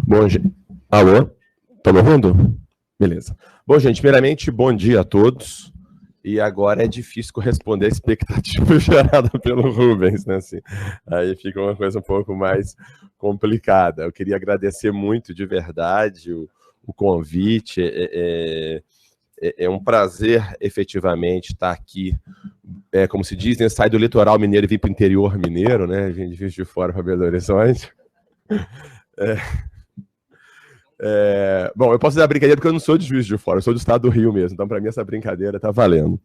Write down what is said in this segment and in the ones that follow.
Bom, gente. Alô? Estão me ouvindo? Beleza. Bom, gente, primeiramente, bom dia a todos. E agora é difícil corresponder à expectativa gerada pelo Rubens, né? Assim, aí fica uma coisa um pouco mais complicada. Eu queria agradecer muito, de verdade, o convite. É um prazer, efetivamente, estar aqui. Como se diz, né? Sai do litoral mineiro e vir para o interior mineiro, né? A gente vive de fora para Belo Horizonte. Bom, eu posso dar brincadeira porque eu não sou de Juiz de Fora, eu sou do estado do Rio mesmo, então para mim essa brincadeira tá valendo.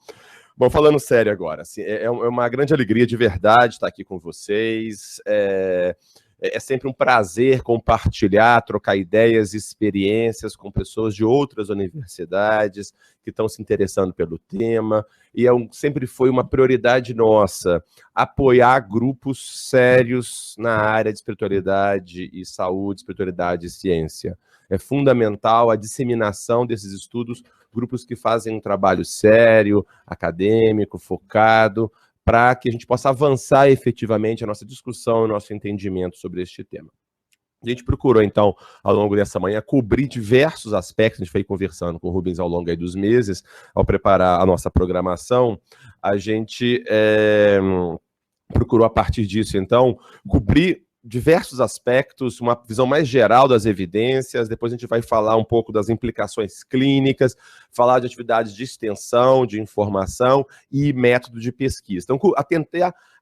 Bom, falando sério agora, assim, é uma grande alegria de verdade estar aqui com vocês, é sempre um prazer compartilhar, trocar ideias e experiências com pessoas de outras universidades que estão se interessando pelo tema, e sempre foi uma prioridade nossa apoiar grupos sérios na área de espiritualidade e saúde, espiritualidade e ciência. É fundamental a disseminação desses estudos, grupos que fazem um trabalho sério, acadêmico, focado, para que a gente possa avançar efetivamente a nossa discussão, o nosso entendimento sobre este tema. A gente procurou, então, ao longo dessa manhã, cobrir diversos aspectos, a gente foi conversando com o Rubens ao longo aí dos meses, ao preparar a nossa programação, a gente procurou, a partir disso, então, cobrir diversos aspectos, uma visão mais geral das evidências, depois a gente vai falar um pouco das implicações clínicas, falar de atividades de extensão, de informação e método de pesquisa. Então,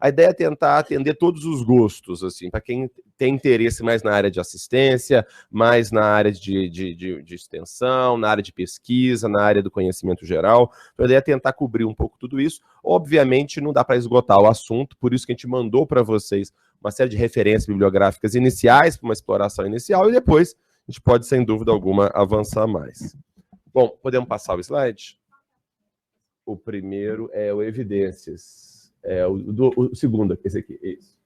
a ideia é tentar atender todos os gostos, assim, para quem tem interesse mais na área de assistência, mais na área de extensão, na área de pesquisa, na área do conhecimento geral. Então, a ideia é tentar cobrir um pouco tudo isso. Obviamente, não dá para esgotar o assunto, por isso que a gente mandou para vocês uma série de referências bibliográficas iniciais para uma exploração inicial e depois a gente pode, sem dúvida alguma, avançar mais. Bom, podemos passar o slide? O primeiro é o evidências. O segundo, esse aqui, isso.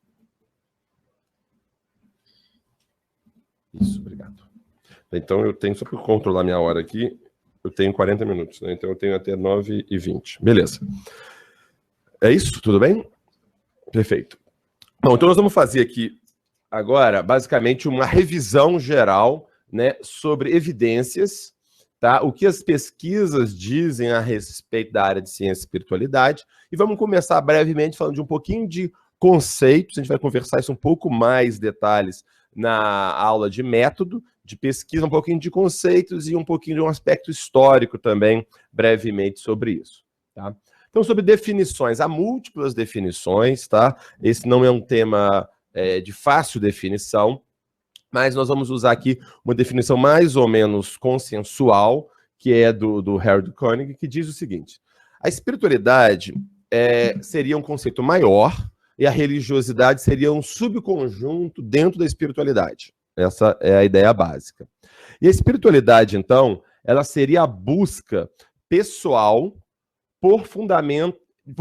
Isso, obrigado. Então eu tenho, só para controlar minha hora aqui, eu tenho 40 minutos, né? Então eu tenho até 9h20. Beleza. É isso? Tudo bem? Perfeito. Bom, então nós vamos fazer aqui agora, basicamente, uma revisão geral, né, sobre evidências, tá? O que as pesquisas dizem a respeito da área de ciência e espiritualidade, e vamos começar brevemente falando de um pouquinho de conceitos, a gente vai conversar isso um pouco mais detalhes na aula de método, de pesquisa, um pouquinho de conceitos e um pouquinho de um aspecto histórico também, brevemente, sobre isso, tá? Então, sobre definições, há múltiplas definições, tá? Esse não é um tema de fácil definição, mas nós vamos usar aqui uma definição mais ou menos consensual, que é do Harold Koenig, que diz o seguinte: a espiritualidade seria um conceito maior e a religiosidade seria um subconjunto dentro da espiritualidade. Essa é a ideia básica. E a espiritualidade, então, ela seria a busca pessoal por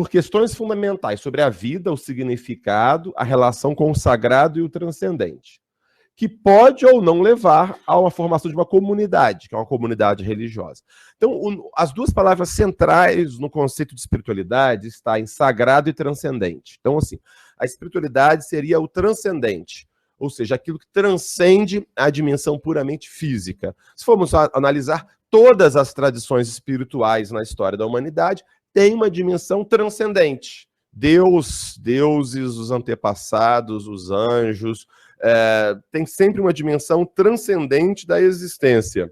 questões fundamentais sobre a vida, o significado, a relação com o sagrado e o transcendente, que pode ou não levar a uma formação de uma comunidade, que é uma comunidade religiosa. Então, as duas palavras centrais no conceito de espiritualidade está em sagrado e transcendente. Então, assim, a espiritualidade seria o transcendente, ou seja, aquilo que transcende a dimensão puramente física. Se formos analisar todas as tradições espirituais na história da humanidade, tem uma dimensão transcendente. Deus, deuses, os antepassados, os anjos, tem sempre uma dimensão transcendente da existência.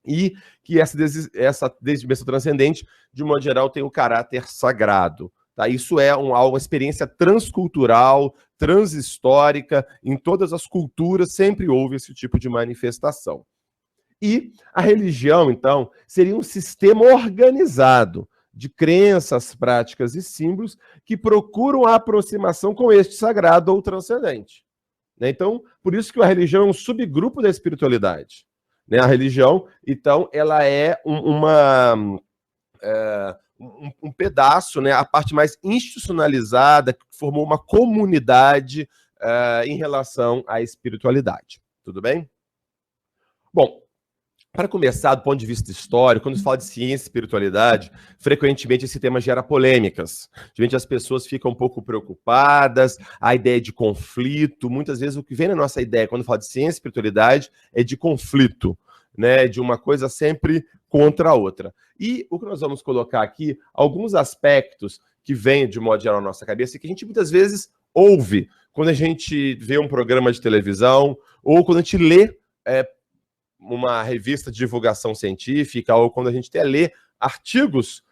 E que essa dimensão transcendente, de modo geral, tem o caráter sagrado. Tá? Isso é uma experiência transcultural, transhistórica, em todas as culturas sempre houve esse tipo de manifestação. E a religião, então, seria um sistema organizado de crenças, práticas e símbolos que procuram a aproximação com este sagrado ou transcendente. Então, por isso que a religião é um subgrupo da espiritualidade. A religião, então, ela é um pedaço, a parte mais institucionalizada, que formou uma comunidade em relação à espiritualidade. Tudo bem? Bom, Para começar, do ponto de vista histórico, quando se fala de ciência e espiritualidade, frequentemente esse tema gera polêmicas. Geralmente as pessoas ficam um pouco preocupadas, a ideia de conflito. Muitas vezes o que vem na nossa ideia quando fala de ciência e espiritualidade é de conflito, né? De uma coisa sempre contra a outra. E o que nós vamos colocar aqui, alguns aspectos que vêm de modo geral na nossa cabeça e que a gente muitas vezes ouve quando a gente vê um programa de televisão ou quando a gente lê uma revista de divulgação científica ou quando a gente até lê artigos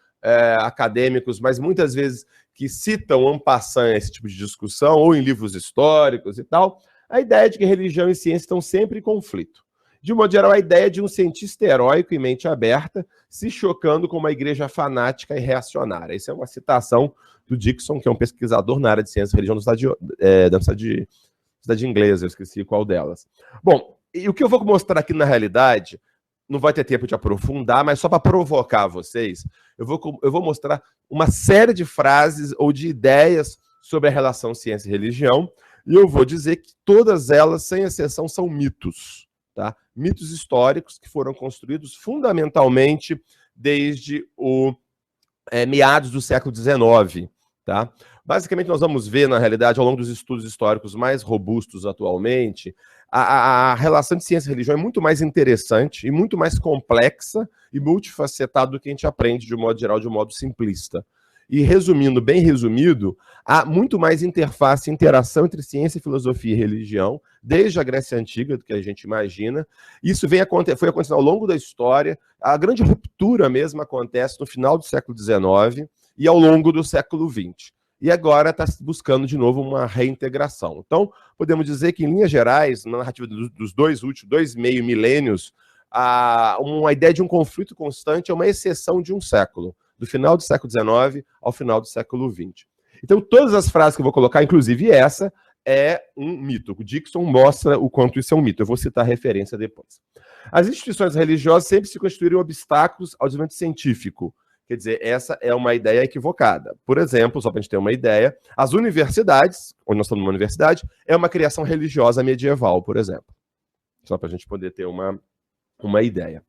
acadêmicos, mas muitas vezes que citam en passant esse tipo de discussão ou em livros históricos e tal, a ideia de que religião e ciência estão sempre em conflito. De modo geral, a ideia de um cientista heróico e mente aberta se chocando com uma igreja fanática e reacionária. Isso é uma citação do Dixon, que é um pesquisador na área de ciência e religião da cidade inglesa, eu esqueci qual delas. Bom, e o que eu vou mostrar aqui na realidade, não vai ter tempo de aprofundar, mas só para provocar vocês, eu vou mostrar uma série de frases ou de ideias sobre a relação ciência e religião, e eu vou dizer que todas elas, sem exceção, são mitos. Tá? Mitos históricos que foram construídos fundamentalmente desde o meados do século XIX. Tá? Basicamente, nós vamos ver, na realidade, ao longo dos estudos históricos mais robustos atualmente, a relação de ciência e religião é muito mais interessante e muito mais complexa e multifacetada do que a gente aprende de um modo geral, de um modo simplista. E resumindo, bem resumido, há muito mais interface e interação entre ciência, filosofia e religião, desde a Grécia Antiga, do que a gente imagina. Isso foi acontecendo ao longo da história. A grande ruptura mesmo acontece no final do século XIX e ao longo do século XX. E agora está buscando de novo uma reintegração. Então, podemos dizer que, em linhas gerais, na narrativa dos dois meio milênios, uma ideia de um conflito constante é uma exceção de um século, do final do século XIX ao final do século XX. Então, todas as frases que eu vou colocar, inclusive essa, é um mito. O Dixon mostra o quanto isso é um mito. Eu vou citar a referência depois. As instituições religiosas sempre se constituíram obstáculos ao desenvolvimento científico. Quer dizer, essa é uma ideia equivocada. Por exemplo, só para a gente ter uma ideia, as universidades, onde nós estamos numa universidade, é uma criação religiosa medieval, por exemplo. Só para a gente poder ter uma ideia.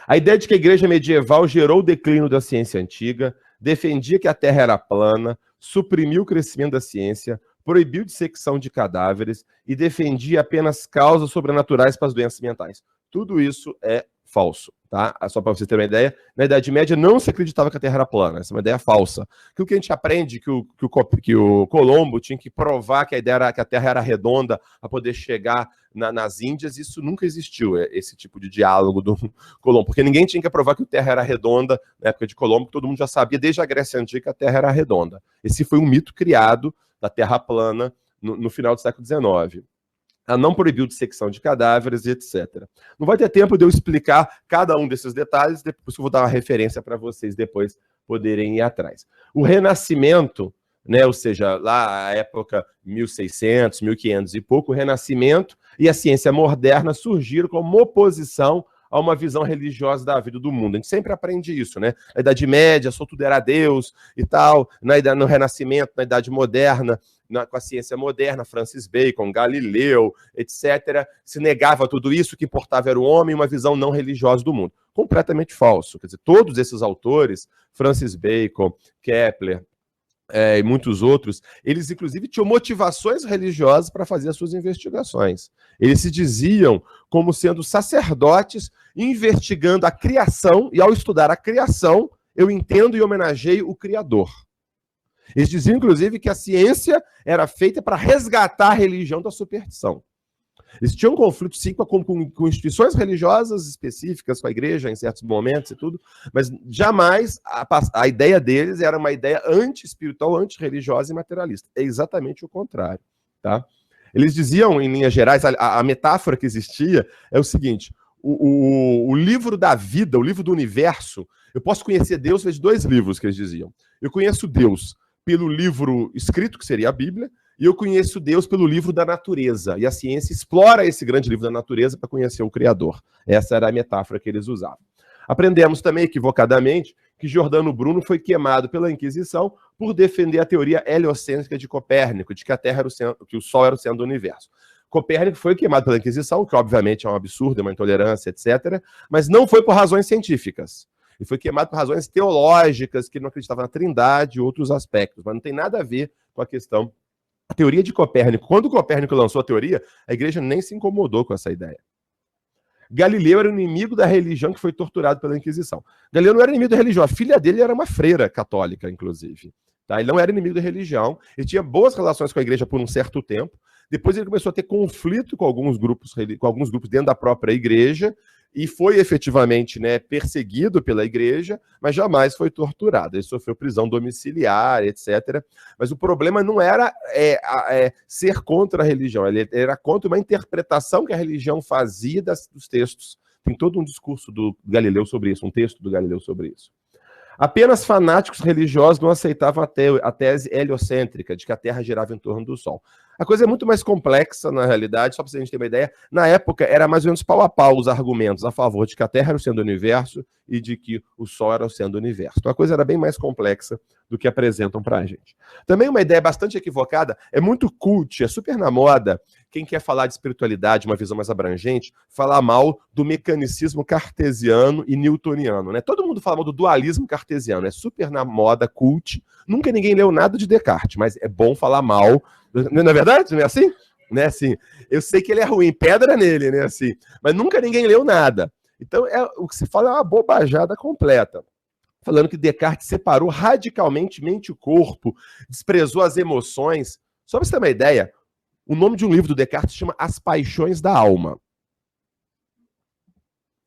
A ideia de que a igreja medieval gerou o declínio da ciência antiga, defendia que a Terra era plana, suprimiu o crescimento da ciência, proibiu dissecção de cadáveres e defendia apenas causas sobrenaturais para as doenças mentais. Tudo isso é falso, tá? Só para você ter uma ideia, na Idade Média não se acreditava que a Terra era plana, essa é uma ideia falsa. O que a gente aprende que o Colombo tinha que provar que a ideia era que a Terra era redonda para poder chegar nas Índias, isso nunca existiu, esse tipo de diálogo do Colombo, porque ninguém tinha que provar que a Terra era redonda na época de Colombo, todo mundo já sabia desde a Grécia Antiga que a Terra era redonda. Esse foi um mito criado da Terra plana no final do século XIX. Ela não proibiu dissecção de cadáveres e etc. Não vai ter tempo de eu explicar cada um desses detalhes, depois eu vou dar uma referência para vocês depois poderem ir atrás. O Renascimento, né, ou seja, lá a época 1600, 1500 e pouco, o Renascimento e a ciência moderna surgiram como oposição a uma visão religiosa da vida do mundo. A gente sempre aprende isso, né? Na Idade Média, só tudo era Deus e tal. No Renascimento, na Idade Moderna, com a ciência moderna, Francis Bacon, Galileu, etc., se negava tudo isso, o que importava era o homem, uma visão não religiosa do mundo. Completamente falso. Quer dizer, todos esses autores, Francis Bacon, Kepler, e muitos outros, eles inclusive tinham motivações religiosas para fazer as suas investigações. Eles se diziam como sendo sacerdotes investigando a criação, e ao estudar a criação, eu entendo e homenageio o Criador. Eles diziam, inclusive, que a ciência era feita para resgatar a religião da superstição. Eles tinham um conflito, sim, com instituições religiosas específicas, com a igreja em certos momentos e tudo, mas jamais a ideia deles era uma ideia anti-espiritual, anti-religiosa e materialista. É exatamente o contrário. Tá? Eles diziam, em linhas gerais, a metáfora que existia é o seguinte: o livro da vida, o livro do universo, eu posso conhecer Deus através de dois livros que eles diziam. Eu conheço Deus pelo livro escrito, que seria a Bíblia, e eu conheço Deus pelo livro da natureza. E a ciência explora esse grande livro da natureza para conhecer o Criador. Essa era a metáfora que eles usavam. Aprendemos também, equivocadamente, que Giordano Bruno foi queimado pela Inquisição por defender a teoria heliocêntrica de Copérnico, de que a Terra era que o Sol era o centro do universo. Copérnico foi queimado pela Inquisição, que obviamente é um absurdo, é uma intolerância, etc., mas não foi por razões científicas. Ele foi queimado por razões teológicas, que ele não acreditava na trindade e outros aspectos, mas não tem nada a ver com a questão. A teoria de Copérnico, quando Copérnico lançou a teoria, a igreja nem se incomodou com essa ideia. Galileu era o inimigo da religião que foi torturado pela Inquisição. Galileu não era inimigo da religião, a filha dele era uma freira católica, inclusive. Tá? Ele não era inimigo da religião, ele tinha boas relações com a igreja por um certo tempo, depois ele começou a ter conflito com alguns grupos dentro da própria igreja, e foi efetivamente, né, perseguido pela igreja, mas jamais foi torturado. Ele sofreu prisão domiciliar, etc. Mas o problema não era ser contra a religião, ele era contra uma interpretação que a religião fazia dos textos. Tem todo um discurso do Galileu sobre isso, um texto do Galileu sobre isso. Apenas fanáticos religiosos não aceitavam a tese heliocêntrica, de que a Terra girava em torno do Sol. A coisa é muito mais complexa, na realidade, só para a gente ter uma ideia. Na época, era mais ou menos pau a pau os argumentos a favor de que a Terra era o centro do universo e de que o Sol era o centro do universo. Então a coisa era bem mais complexa do que apresentam para a gente. Também uma ideia bastante equivocada, é muito cult, é super na moda, quem quer falar de espiritualidade, uma visão mais abrangente, falar mal do mecanicismo cartesiano e newtoniano, né? Todo mundo fala mal do dualismo cartesiano, é super na moda, cult. Nunca ninguém leu nada de Descartes, mas é bom falar mal. Não é verdade? Não é assim? Não é assim? Eu sei que ele é ruim, pedra nele, né? Assim, mas nunca ninguém leu nada. Então, o que se fala é uma bobajada completa. Falando que Descartes separou radicalmente mente e corpo, desprezou as emoções. Só para você ter uma ideia, o nome de um livro do Descartes se chama As Paixões da Alma.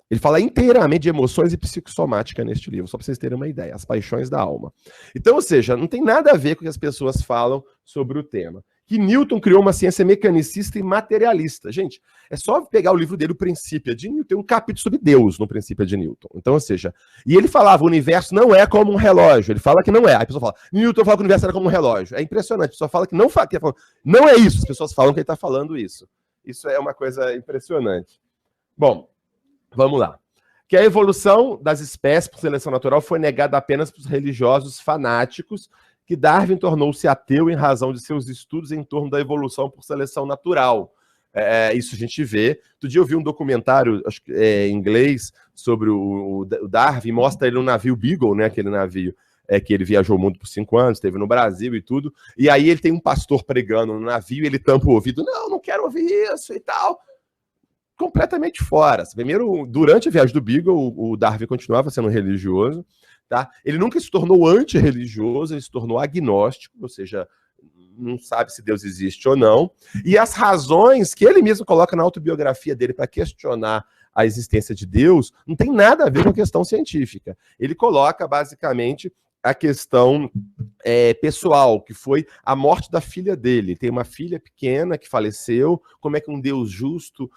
Ele fala inteiramente de emoções e psicossomática neste livro, só para vocês terem uma ideia, As Paixões da Alma. Então, ou seja, não tem nada a ver com o que as pessoas falam sobre o tema. Que Newton criou uma ciência mecanicista e materialista. Gente, é só pegar o livro dele, O Princípio de Newton, tem um capítulo sobre Deus no Princípio de Newton. Então, ou seja, e ele falava, o universo não é como um relógio. Ele fala que não é. Aí a pessoa fala, Newton fala que o universo era como um relógio. É impressionante, a pessoa fala que não, não é isso. As pessoas falam que ele está falando isso. Isso é uma coisa impressionante. Bom, vamos lá. Que a evolução das espécies por seleção natural foi negada apenas para os religiosos fanáticos, que Darwin tornou-se ateu em razão de seus estudos em torno da evolução por seleção natural. Isso a gente vê. Outro dia eu vi um documentário, acho que em inglês, sobre o Darwin, mostra ele no navio Beagle, né, aquele navio que ele viajou o mundo por 5 anos, esteve no Brasil e tudo, e aí ele tem um pastor pregando no navio, ele tampa o ouvido, não quero ouvir isso e tal. Completamente fora. Primeiro, durante a viagem do Beagle, o Darwin continuava sendo religioso, tá? Ele nunca se tornou antirreligioso, ele se tornou agnóstico, ou seja, não sabe se Deus existe ou não. E as razões que ele mesmo coloca na autobiografia dele para questionar a existência de Deus não tem nada a ver com a questão científica. Ele coloca, basicamente, a questão pessoal, que foi a morte da filha dele. Tem uma filha pequena que faleceu, como é que um Deus justo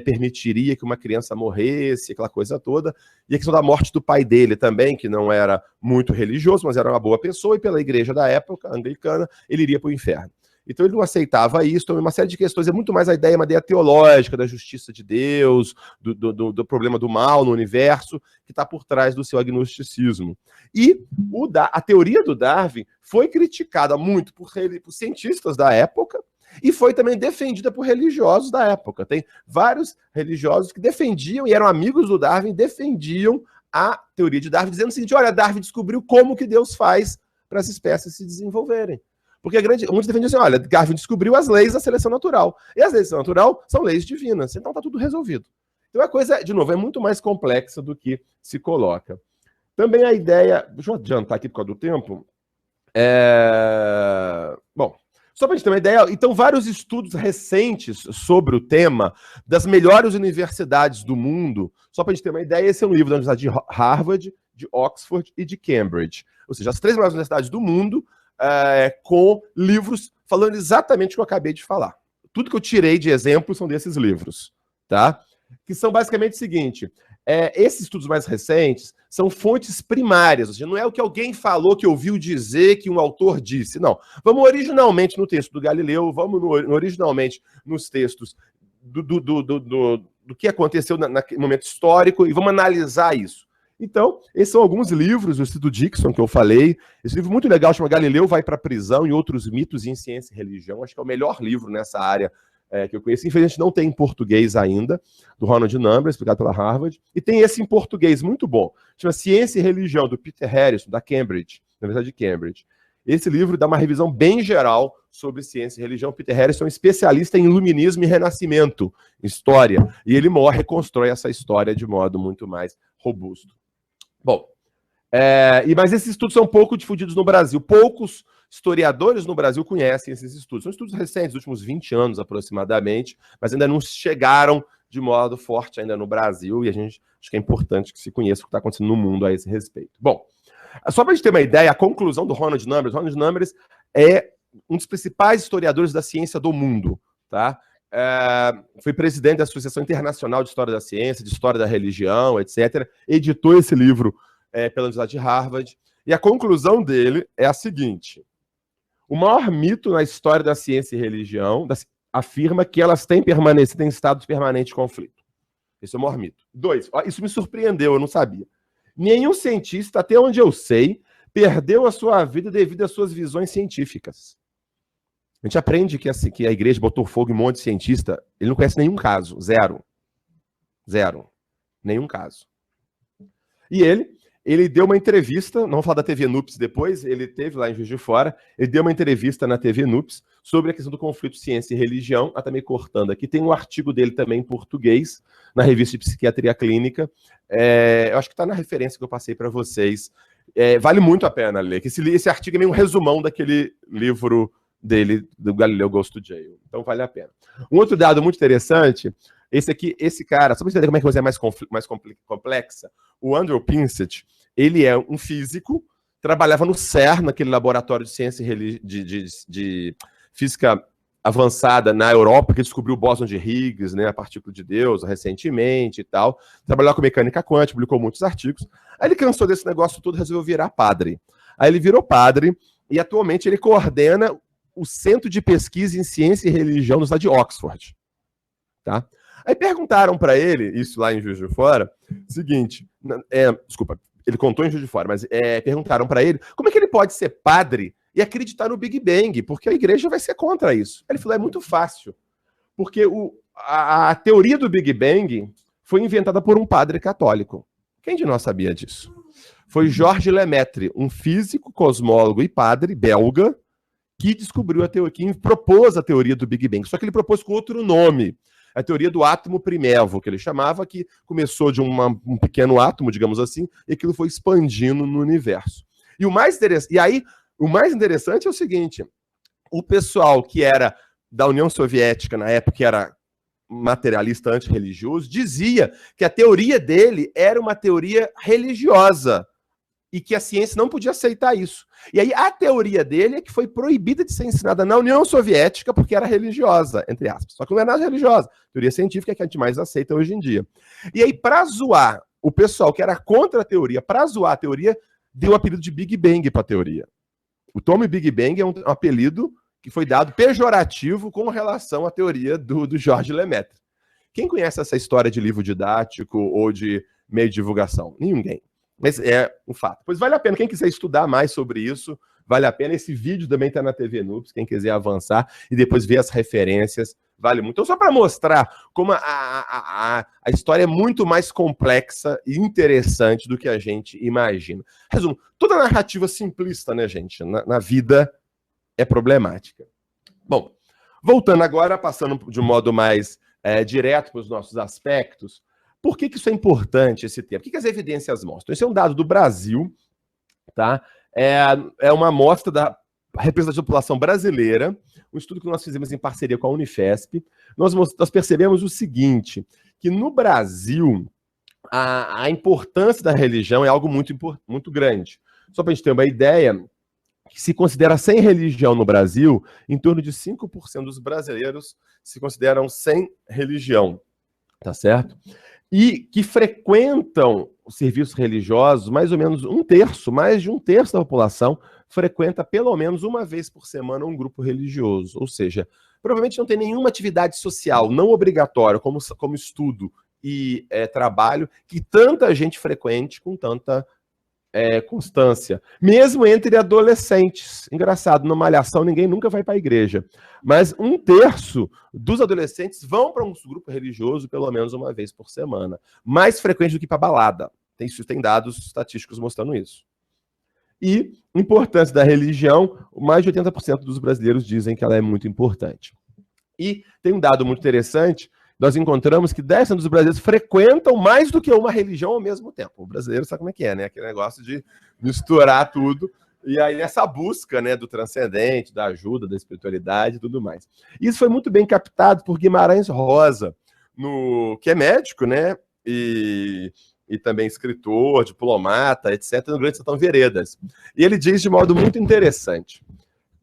permitiria que uma criança morresse, aquela coisa toda, e a questão da morte do pai dele também, que não era muito religioso, mas era uma boa pessoa, e pela igreja da época, anglicana, ele iria para o inferno. Então ele não aceitava isso, então uma série de questões, é muito mais uma ideia teológica da justiça de Deus, do problema do mal no universo, que está por trás do seu agnosticismo. E a teoria do Darwin foi criticada muito por cientistas da época, e foi também defendida por religiosos da época. Tem vários religiosos que defendiam, e eram amigos do Darwin, defendiam a teoria de Darwin, dizendo o seguinte, olha, Darwin descobriu como que Deus faz para as espécies se desenvolverem. Porque muitos defendiam assim, olha, Darwin descobriu as leis da seleção natural. E as leis da seleção natural são leis divinas, então está tudo resolvido. Então a coisa, de novo, é muito mais complexa do que se coloca. Também a ideia... Deixa eu adiantar aqui por causa do tempo. Bom, só para a gente ter uma ideia, então vários estudos recentes sobre o tema das melhores universidades do mundo, só para a gente ter uma ideia, esse é um livro da Universidade de Harvard, de Oxford e de Cambridge. Ou seja, as 3 maiores universidades do mundo, com livros falando exatamente o que eu acabei de falar. Tudo que eu tirei de exemplos são desses livros, tá? Que são basicamente o seguinte, esses estudos mais recentes são fontes primárias, ou seja, não é o que alguém falou, que ouviu dizer, que um autor disse, não. Vamos originalmente no texto do Galileu, vamos originalmente nos textos do que aconteceu naquele momento histórico e vamos analisar isso. Então, esses são alguns livros do Instituto Dixon que eu falei. Esse livro muito legal, chama Galileu vai para a prisão e outros mitos em ciência e religião. Acho que é o melhor livro nessa área que eu conheci. Infelizmente não tem em português ainda, do Ronald Numbers, explicado pela Harvard. E tem esse em português, muito bom. Chama Ciência e Religião, do Peter Harrison, da Cambridge, na Universidade de Cambridge. Esse livro dá uma revisão bem geral sobre ciência e religião. Peter Harrison é um especialista em iluminismo e renascimento, história. E ele reconstrói essa história de modo muito mais robusto. Bom, mas esses estudos são pouco difundidos no Brasil. Poucos historiadores no Brasil conhecem esses estudos. São estudos recentes, dos últimos 20 anos aproximadamente, mas ainda não chegaram de modo forte ainda no Brasil, e a gente acho que é importante que se conheça o que está acontecendo no mundo a esse respeito. Bom, só para a gente ter uma ideia, a conclusão do Ronald Numbers é um dos principais historiadores da ciência do mundo, tá? Foi presidente da Associação Internacional de História da Ciência, de História da Religião, etc. Editou esse livro pela Universidade de Harvard, e a conclusão dele é a seguinte: o maior mito na história da ciência e religião afirma que elas têm permanecido em estado de permanente conflito. Esse é o maior mito. 2, isso me surpreendeu, eu não sabia. Nenhum cientista, até onde eu sei, perdeu a sua vida devido às suas visões científicas. A gente aprende que a igreja botou fogo em um monte de cientista. Ele não conhece nenhum caso. Zero. Nenhum caso. E ele deu uma entrevista, não vou falar da TV Nups depois, ele teve lá em Juiz de Fora, ele deu uma entrevista na TV Nups sobre a questão do conflito ciência e religião. Tá me cortando aqui. Tem um artigo dele também em português, na revista de Psiquiatria Clínica. Eu acho que está na referência que eu passei para vocês. Vale muito a pena ler, que esse artigo é meio um resumão daquele livro dele, do Galileu Goes to Jail. Então vale a pena. Um outro dado muito interessante, esse cara, só para entender como é que a coisa é mais complexa, o Andrew Pinsett, ele é um físico, trabalhava no CERN, naquele laboratório de ciência de física avançada na Europa, que descobriu o bóson de Higgs, né, a partícula de Deus, recentemente e tal. Trabalhou com mecânica quântica, publicou muitos artigos. Aí ele cansou desse negócio todo e resolveu virar padre. Aí ele virou padre e atualmente ele coordena o Centro de Pesquisa em Ciência e Religião da cidade de Oxford. Tá? Aí perguntaram para ele, isso lá em Juiz de Fora, seguinte, desculpa, ele contou em Juiz de Fora, mas perguntaram para ele como é que ele pode ser padre e acreditar no Big Bang, porque a igreja vai ser contra isso. Ele falou, é muito fácil, porque a teoria do Big Bang foi inventada por um padre católico. Quem de nós sabia disso? Foi Georges Lemaitre, um físico, cosmólogo e padre belga, que descobriu a teoria, que propôs a teoria do Big Bang, só que ele propôs com outro nome, a teoria do átomo primevo, que ele chamava, que começou de um pequeno átomo, digamos assim, e aquilo foi expandindo no universo. E o mais interessante é o seguinte, o pessoal que era da União Soviética, na época, que era materialista antirreligioso, dizia que a teoria dele era uma teoria religiosa, e que a ciência não podia aceitar isso. E aí a teoria dele é que foi proibida de ser ensinada na União Soviética porque era religiosa, entre aspas. Só que não é nada religiosa. Teoria científica é que a gente mais aceita hoje em dia. E aí, para zoar o pessoal que era contra a teoria, para zoar a teoria, deu o apelido de Big Bang para a teoria. O termo Big Bang é um apelido que foi dado pejorativo com relação à teoria do Georges Lemaitre. Quem conhece essa história de livro didático ou de meio de divulgação? Ninguém. Mas é um fato. Pois vale a pena, quem quiser estudar mais sobre isso, vale a pena. Esse vídeo também está na TV Nups, quem quiser avançar e depois ver as referências, vale muito. Então, só para mostrar como a história é muito mais complexa e interessante do que a gente imagina. Resumo, toda narrativa simplista, né, gente, na vida é problemática. Bom, voltando agora, passando de um modo mais direto para os nossos aspectos, por que isso é importante, esse tema? O que as evidências mostram? Esse é um dado do Brasil, tá? É uma amostra da representação da população brasileira, um estudo que nós fizemos em parceria com a Unifesp. Nós percebemos o seguinte, que no Brasil, a importância da religião é algo muito grande. Só para a gente ter uma ideia, que se considera sem religião no Brasil, em torno de 5% dos brasileiros se consideram sem religião, tá certo? E que frequentam os serviços religiosos, mais ou menos mais de um terço da população frequenta pelo menos uma vez por semana um grupo religioso. Ou seja, provavelmente não tem nenhuma atividade social não obrigatória, como estudo e trabalho, que tanta gente frequente com tanta constância, mesmo entre adolescentes. Engraçado, na Malhação ninguém nunca vai para a igreja, mas 1/3 dos adolescentes vão para um grupo religioso pelo menos uma vez por semana, mais frequente do que para balada. Tem dados estatísticos mostrando isso. E importância da religião, mais de 80% dos brasileiros dizem que ela é muito importante. E tem um dado muito interessante, nós encontramos que 10% dos brasileiros frequentam mais do que uma religião ao mesmo tempo. O brasileiro sabe como é que é, né? Aquele negócio de misturar tudo. E aí essa busca, né, do transcendente, da ajuda, da espiritualidade e tudo mais. Isso foi muito bem captado por Guimarães Rosa, que é médico, né? E também escritor, diplomata, etc., no Grande Sertão Veredas. E ele diz de modo muito interessante,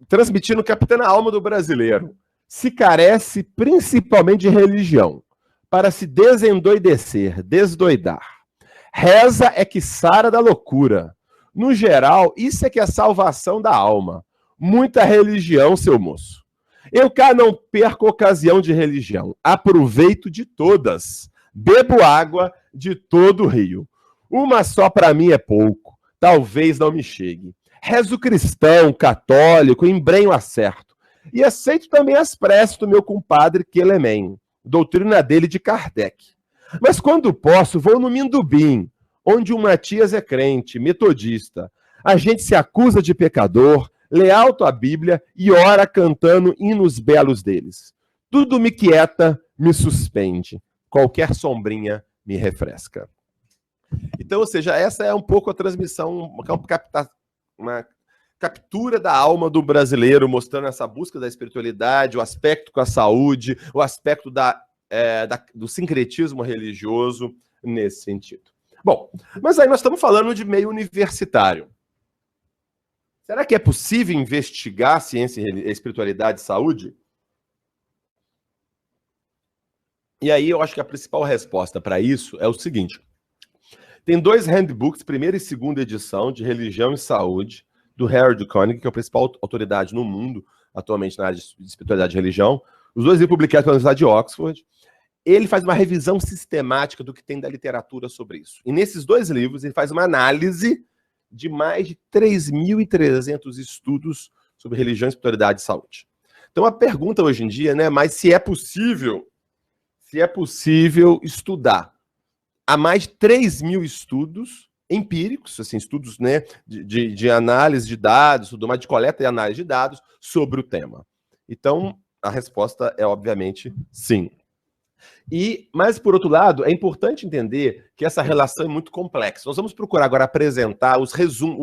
transmitindo captando a alma do brasileiro: se carece principalmente de religião, para se desendoidecer, desdoidar. Reza é que sara da loucura. No geral, isso é que é salvação da alma. Muita religião, seu moço. Eu cá não perco ocasião de religião. Aproveito de todas. Bebo água de todo o rio. Uma só para mim é pouco. Talvez não me chegue. Rezo cristão, católico, embrenho acerto. E aceito também as preces do meu compadre Quelemem, doutrina dele de Kardec. Mas quando posso, vou no Mindubim, onde o Matias é crente, metodista. A gente se acusa de pecador, lê alto a Bíblia e ora cantando hinos belos deles. Tudo me quieta, me suspende. Qualquer sombrinha me refresca. Então, ou seja, essa é um pouco a transmissão, uma captura da alma do brasileiro, mostrando essa busca da espiritualidade, o aspecto com a saúde, o aspecto do sincretismo religioso nesse sentido. Bom, mas aí nós estamos falando de meio universitário. Será que é possível investigar ciência, espiritualidade e saúde? E aí eu acho que a principal resposta para isso é o seguinte. Tem 2 handbooks, primeira e segunda edição, de religião e saúde, do Harold Koenig, que é a principal autoridade no mundo atualmente na área de espiritualidade e religião. Os 2 livros publicados pela Universidade de Oxford. Ele faz uma revisão sistemática do que tem da literatura sobre isso. E nesses 2 livros ele faz uma análise de mais de 3.300 estudos sobre religião, espiritualidade e saúde. Então a pergunta hoje em dia, né, mas se é possível estudar. Há mais de 3.000 estudos empíricos, assim, estudos, né, de análise de dados, tudo mais, de coleta e análise de dados sobre o tema. Então, a resposta é, obviamente, sim. Mas, por outro lado, é importante entender que essa relação é muito complexa. Nós vamos procurar agora apresentar os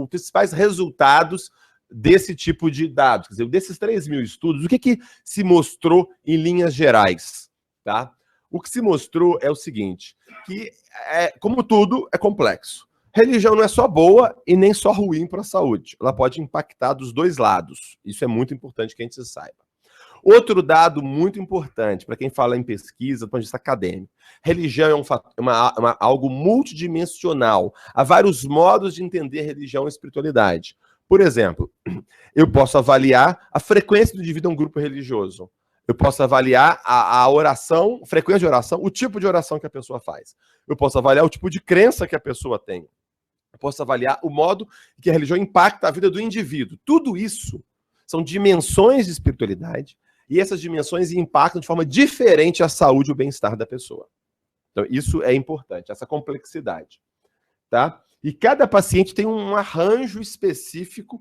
principais resultados desse tipo de dados. Quer dizer, desses 3.000 estudos, o que se mostrou em linhas gerais? Tá? O que se mostrou é o seguinte, que, como tudo, é complexo. Religião não é só boa e nem só ruim para a saúde. Ela pode impactar dos 2 lados. Isso é muito importante que a gente saiba. Outro dado muito importante para quem fala em pesquisa, do ponto de vista acadêmico. Religião é algo multidimensional. Há vários modos de entender religião e espiritualidade. Por exemplo, eu posso avaliar a frequência do indivíduo a um grupo religioso. Eu posso avaliar a oração, frequência de oração, o tipo de oração que a pessoa faz. Eu posso avaliar o tipo de crença que a pessoa tem. Eu posso avaliar o modo que a religião impacta a vida do indivíduo. Tudo isso são dimensões de espiritualidade e essas dimensões impactam de forma diferente a saúde e o bem-estar da pessoa. Então, isso é importante, essa complexidade. Tá? E cada paciente tem um arranjo específico.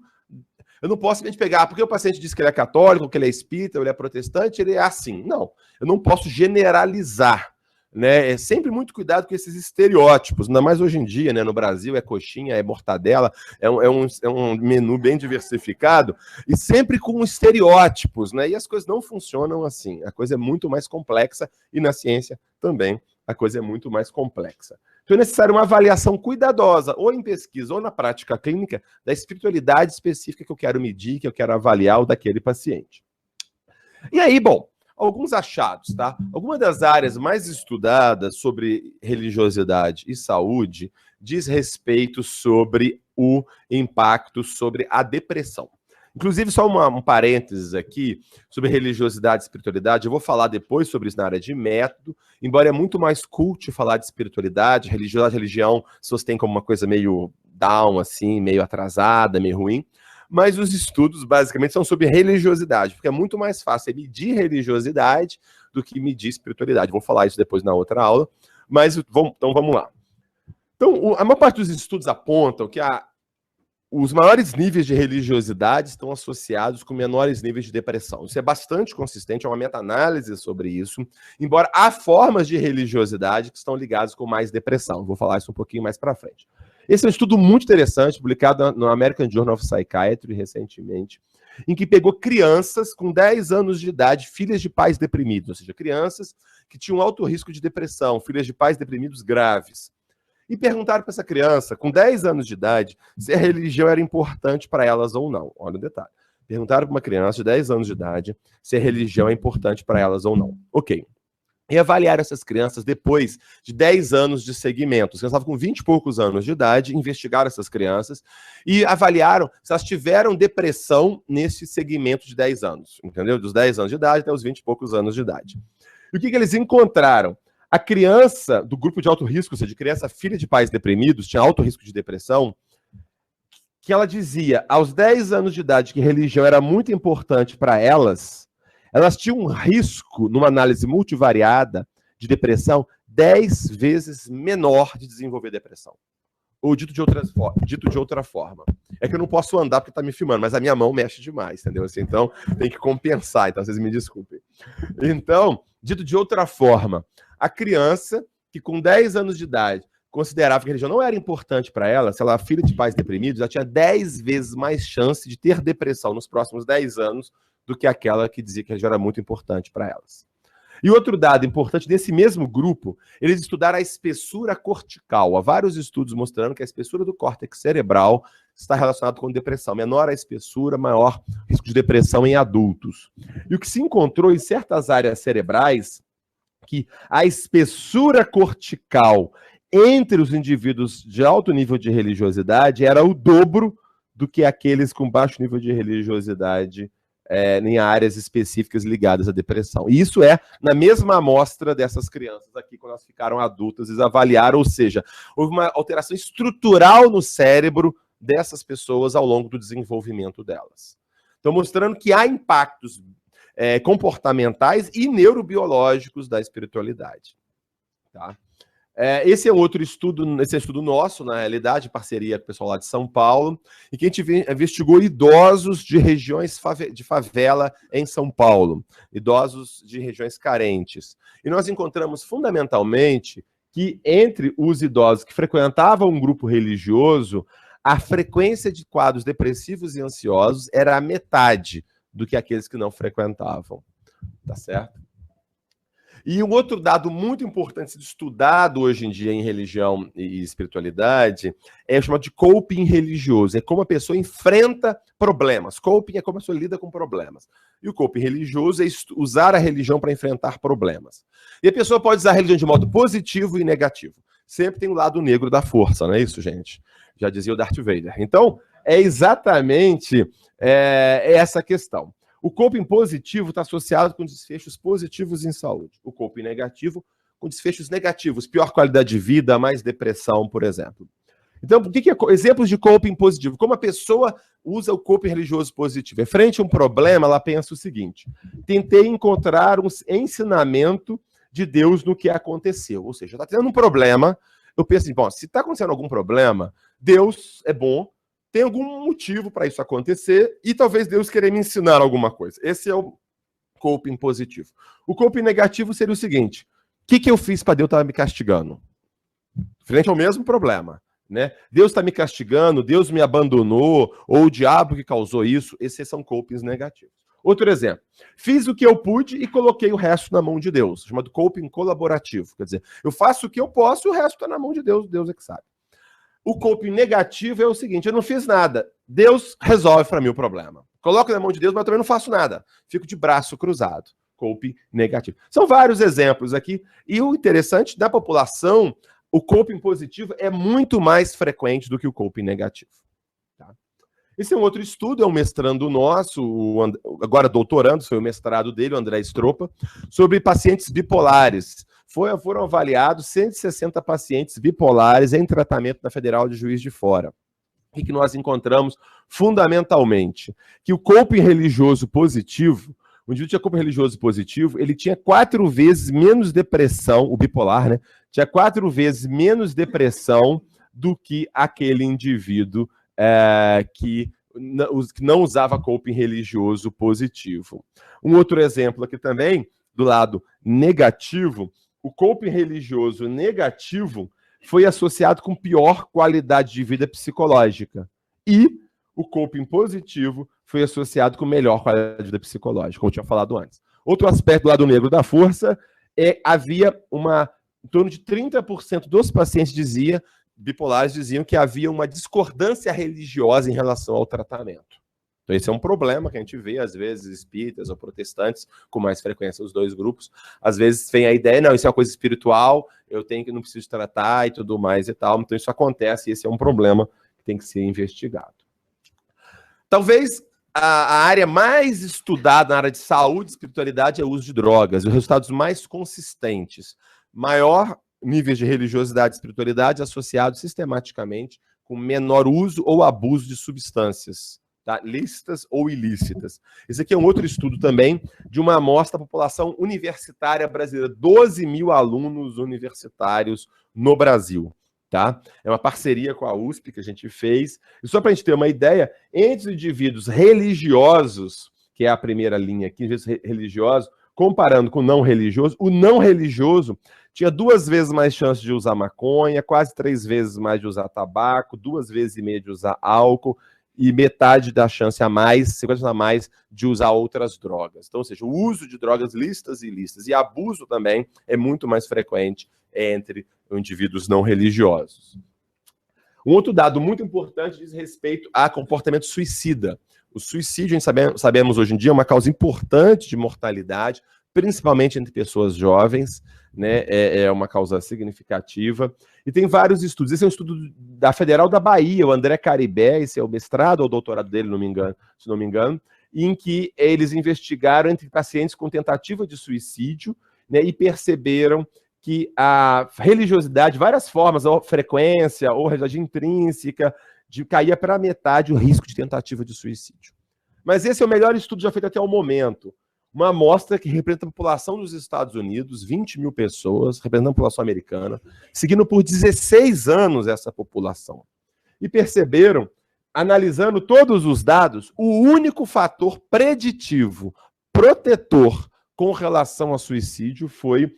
Eu não posso simplesmente pegar, porque o paciente diz que ele é católico, que ele é espírita, ou ele é protestante, ele é assim. Não, eu não posso generalizar. Né? É sempre muito cuidado com esses estereótipos, ainda mais hoje em dia, né? No Brasil é coxinha, é mortadela, é um menu bem diversificado, e sempre com estereótipos, né? E as coisas não funcionam assim, a coisa é muito mais complexa, e na ciência também a coisa é muito mais complexa. Então é necessário uma avaliação cuidadosa, ou em pesquisa, ou na prática clínica, da espiritualidade específica que eu quero medir, que eu quero avaliar o daquele paciente. E aí, bom, alguns achados, tá? Algumas das áreas mais estudadas sobre religiosidade e saúde diz respeito sobre o impacto sobre a depressão. Inclusive, só um parênteses aqui sobre religiosidade e espiritualidade. Eu vou falar depois sobre isso na área de método, embora é muito mais cult falar de espiritualidade, religiosidade, religião, se você tem como uma coisa meio down, assim, meio atrasada, meio ruim. Mas os estudos, basicamente, são sobre religiosidade, porque é muito mais fácil medir religiosidade do que medir espiritualidade. Vou falar isso depois na outra aula, mas então vamos lá. Então, a maior parte dos estudos apontam que os maiores níveis de religiosidade estão associados com menores níveis de depressão. Isso é bastante consistente, é uma meta-análise sobre isso, embora há formas de religiosidade que estão ligadas com mais depressão. Vou falar isso um pouquinho mais para frente. Esse é um estudo muito interessante, publicado no American Journal of Psychiatry recentemente, em que pegou crianças com 10 anos de idade, filhas de pais deprimidos, ou seja, crianças que tinham alto risco de depressão, filhas de pais deprimidos graves. E perguntaram para essa criança, com 10 anos de idade, se a religião era importante para elas ou não. Olha o detalhe. Perguntaram para uma criança de 10 anos de idade se a religião é importante para elas ou não. Ok. E avaliaram essas crianças depois de 10 anos de segmento. Elas estavam com 20 e poucos anos de idade, investigaram essas crianças e avaliaram se elas tiveram depressão nesse segmento de 10 anos. Entendeu? Dos 10 anos de idade até os 20 e poucos anos de idade. E o que eles encontraram? A criança do grupo de alto risco, ou seja, de criança filha de pais deprimidos, tinha alto risco de depressão, que ela dizia, aos 10 anos de idade, que religião era muito importante para elas tinham um risco, numa análise multivariada de depressão, 10 vezes menor de desenvolver depressão. Ou dito de outra forma. É que eu não posso andar porque está me filmando, mas a minha mão mexe demais, entendeu? Assim, então, tem que compensar, então vocês me desculpem. Então, dito de outra forma, a criança que com 10 anos de idade considerava que a religião não era importante para ela, se ela era filha de pais deprimidos, ela tinha 10 vezes mais chance de ter depressão nos próximos 10 anos do que aquela que dizia que a religião era muito importante para elas. E outro dado importante, desse mesmo grupo, eles estudaram a espessura cortical. Há vários estudos mostrando que a espessura do córtex cerebral está relacionada com depressão. Menor a espessura, maior risco de depressão em adultos. E o que se encontrou em certas áreas cerebrais, que a espessura cortical entre os indivíduos de alto nível de religiosidade era o dobro do que aqueles com baixo nível de religiosidade em áreas específicas ligadas à depressão. E isso é na mesma amostra dessas crianças aqui, quando elas ficaram adultas, eles avaliaram, ou seja, houve uma alteração estrutural no cérebro dessas pessoas ao longo do desenvolvimento delas. Então, mostrando que há impactos comportamentais e neurobiológicos da espiritualidade. Tá? Esse é outro estudo, esse é estudo nosso, na realidade, em parceria com o pessoal lá de São Paulo, em que a gente investigou idosos de regiões de favela em São Paulo, idosos de regiões carentes. E nós encontramos, fundamentalmente, que entre os idosos que frequentavam um grupo religioso, a frequência de quadros depressivos e ansiosos era a metade do que aqueles que não frequentavam. Tá certo? E um outro dado muito importante de estudado hoje em dia em religião e espiritualidade é o chamado de coping religioso. É como a pessoa enfrenta problemas. Coping é como a pessoa lida com problemas. E o coping religioso é usar a religião para enfrentar problemas. E a pessoa pode usar a religião de modo positivo e negativo. Sempre tem o lado negro da força, não é isso, gente? Já dizia o Darth Vader. Então, é exatamente essa questão. O coping positivo está associado com desfechos positivos em saúde. O coping negativo com desfechos negativos, pior qualidade de vida, mais depressão, por exemplo. Então, o que é exemplos de coping positivo? Como a pessoa usa o coping religioso positivo? Frente a um problema, ela pensa o seguinte: tentei encontrar um ensinamento de Deus no que aconteceu. Ou seja, está tendo um problema, eu penso assim, bom, se está acontecendo algum problema, Deus é bom, tem algum motivo para isso acontecer e talvez Deus queira me ensinar alguma coisa. Esse é o coping positivo. O coping negativo seria o seguinte: o que eu fiz para Deus estar me castigando? Frente ao mesmo problema, né? Deus está me castigando, Deus me abandonou, ou o diabo que causou isso. Esses são copings negativos. Outro exemplo: fiz o que eu pude e coloquei o resto na mão de Deus, chamado coping colaborativo. Quer dizer, eu faço o que eu posso e o resto está na mão de Deus, Deus é que sabe. O coping negativo é o seguinte: eu não fiz nada, Deus resolve para mim o problema. Coloco na mão de Deus, mas também não faço nada. Fico de braço cruzado. Coping negativo. São vários exemplos aqui. E o interessante, da população, o coping positivo é muito mais frequente do que o coping negativo. Tá? Esse é um outro estudo, é um mestrando nosso, agora doutorando, foi o mestrado dele, o André Stroppa, sobre pacientes bipolares. Foram avaliados 160 pacientes bipolares em tratamento na Federal de Juiz de Fora. O que nós encontramos fundamentalmente? Que o coping religioso positivo, o indivíduo tinha coping religioso positivo, ele tinha 4 vezes menos depressão, o bipolar, né? Tinha 4 vezes menos depressão do que aquele indivíduo que não usava coping religioso positivo. Um outro exemplo aqui também, do lado negativo, o coping religioso negativo foi associado com pior qualidade de vida psicológica. E o coping positivo foi associado com melhor qualidade de vida psicológica, como eu tinha falado antes. Outro aspecto do lado negro da força havia em torno de 30% dos pacientes bipolares diziam que havia uma discordância religiosa em relação ao tratamento. Então esse é um problema que a gente vê, às vezes, espíritas ou protestantes, com mais frequência os dois grupos, às vezes vem a ideia, não, isso é uma coisa espiritual, não preciso tratar e tudo mais e tal, então isso acontece e esse é um problema que tem que ser investigado. Talvez a área mais estudada na área de saúde e espiritualidade é o uso de drogas, e os resultados mais consistentes, maior níveis de religiosidade e espiritualidade associados sistematicamente com menor uso ou abuso de substâncias, tá? Lícitas ou ilícitas. Esse aqui é um outro estudo também de uma amostra da população universitária brasileira, 12 mil alunos universitários no Brasil. Tá? É uma parceria com a USP que a gente fez. E só para a gente ter uma ideia, entre os indivíduos religiosos, que é a primeira linha aqui, religiosos, comparando com o não religioso, o não religioso tinha 2 vezes mais chance de usar maconha, quase 3 vezes mais de usar tabaco, 2,5 vezes de usar álcool, e metade da chance a mais, 50% a mais, de usar outras drogas. Então, ou seja, o uso de drogas lícitas e ilícitas e abuso também é muito mais frequente entre indivíduos não religiosos. Um outro dado muito importante diz respeito a comportamento suicida. O suicídio, a gente sabemos hoje em dia, é uma causa importante de mortalidade, principalmente entre pessoas jovens, né? É uma causa significativa. E tem vários estudos. Esse é um estudo da Federal da Bahia, o André Caribé, esse é o mestrado ou doutorado dele, se não me engano, em que eles investigaram entre pacientes com tentativa de suicídio, né, e perceberam que a religiosidade, várias formas, ou frequência, ou religiosidade intrínseca, caía para metade o risco de tentativa de suicídio. Mas esse é o melhor estudo já feito até o momento. Uma amostra que representa a população dos Estados Unidos, 20 mil pessoas, representando a população americana, seguindo por 16 anos essa população. E perceberam, analisando todos os dados, o único fator preditivo, protetor, com relação ao suicídio foi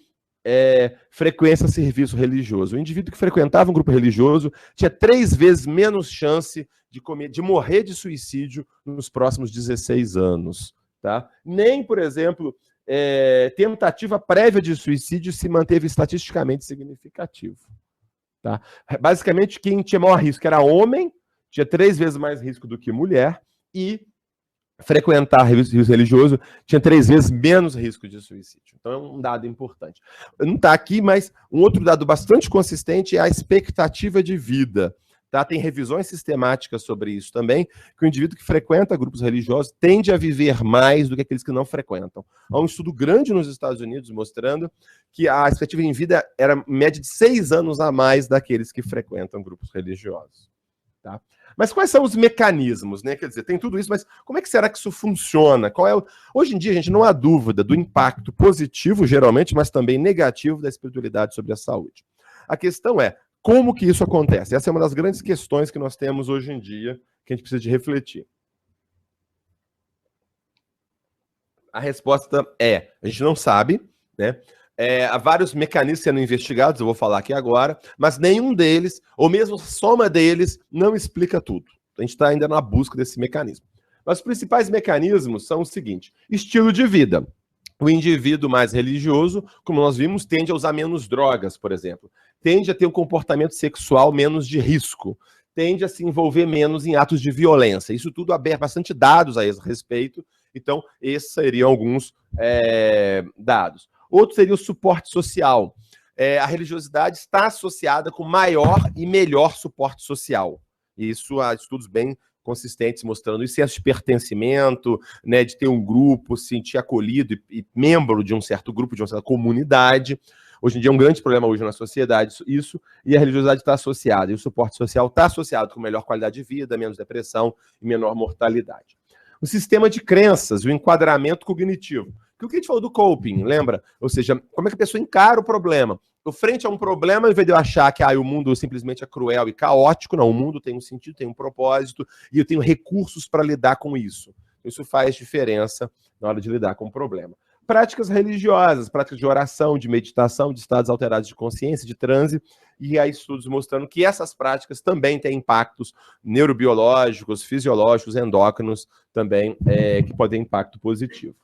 frequência a serviço religioso. O indivíduo que frequentava um grupo religioso tinha 3 vezes menos chance de morrer de suicídio nos próximos 16 anos. Tá? Nem, por exemplo, tentativa prévia de suicídio se manteve estatisticamente significativo. Tá? Basicamente, quem tinha maior risco era homem, tinha 3 vezes mais risco do que mulher, e frequentar risco religioso tinha 3 vezes menos risco de suicídio. Então é um dado importante. Não está aqui, mas um outro dado bastante consistente é a expectativa de vida. Tá? Tem revisões sistemáticas sobre isso também, que o indivíduo que frequenta grupos religiosos tende a viver mais do que aqueles que não frequentam. Há um estudo grande nos Estados Unidos mostrando que a expectativa de vida era média de 6 anos a mais daqueles que frequentam grupos religiosos. Tá? Mas quais são os mecanismos, né? Quer dizer, tem tudo isso, mas como é que será que isso funciona? Hoje em dia, gente, não há dúvida do impacto positivo, geralmente, mas também negativo da espiritualidade sobre a saúde. A questão é, como que isso acontece? Essa é uma das grandes questões que nós temos hoje em dia, que a gente precisa de refletir. A resposta a gente não sabe, né? Há vários mecanismos sendo investigados, eu vou falar aqui agora, mas nenhum deles, ou mesmo a soma deles, não explica tudo. A gente está ainda na busca desse mecanismo. Mas os principais mecanismos são o seguinte: estilo de vida. O indivíduo mais religioso, como nós vimos, tende a usar menos drogas, por exemplo. Tende a ter um comportamento sexual menos de risco. Tende a se envolver menos em atos de violência. Isso tudo aberto, bastante dados a esse respeito. Então, esses seriam alguns dados. Outro seria o suporte social. A religiosidade está associada com maior e melhor suporte social. Isso há estudos bem consistentes mostrando isso, senso de pertencimento, né, de ter um grupo, se sentir acolhido e membro de um certo grupo, de uma certa comunidade. Hoje em dia é um grande problema hoje na sociedade, isso, e a religiosidade está associada, e o suporte social está associado com melhor qualidade de vida, menos depressão e menor mortalidade. O sistema de crenças, o enquadramento cognitivo. O que a gente falou do coping, lembra? Ou seja, como é que a pessoa encara o problema? Frente a um problema, ao invés de eu achar que o mundo simplesmente é cruel e caótico, não, o mundo tem um sentido, tem um propósito, e eu tenho recursos para lidar com isso. Isso faz diferença na hora de lidar com o problema. Práticas religiosas, práticas de oração, de meditação, de estados alterados de consciência, de transe, e há estudos mostrando que essas práticas também têm impactos neurobiológicos, fisiológicos, endócrinos também, que podem ter impacto positivo.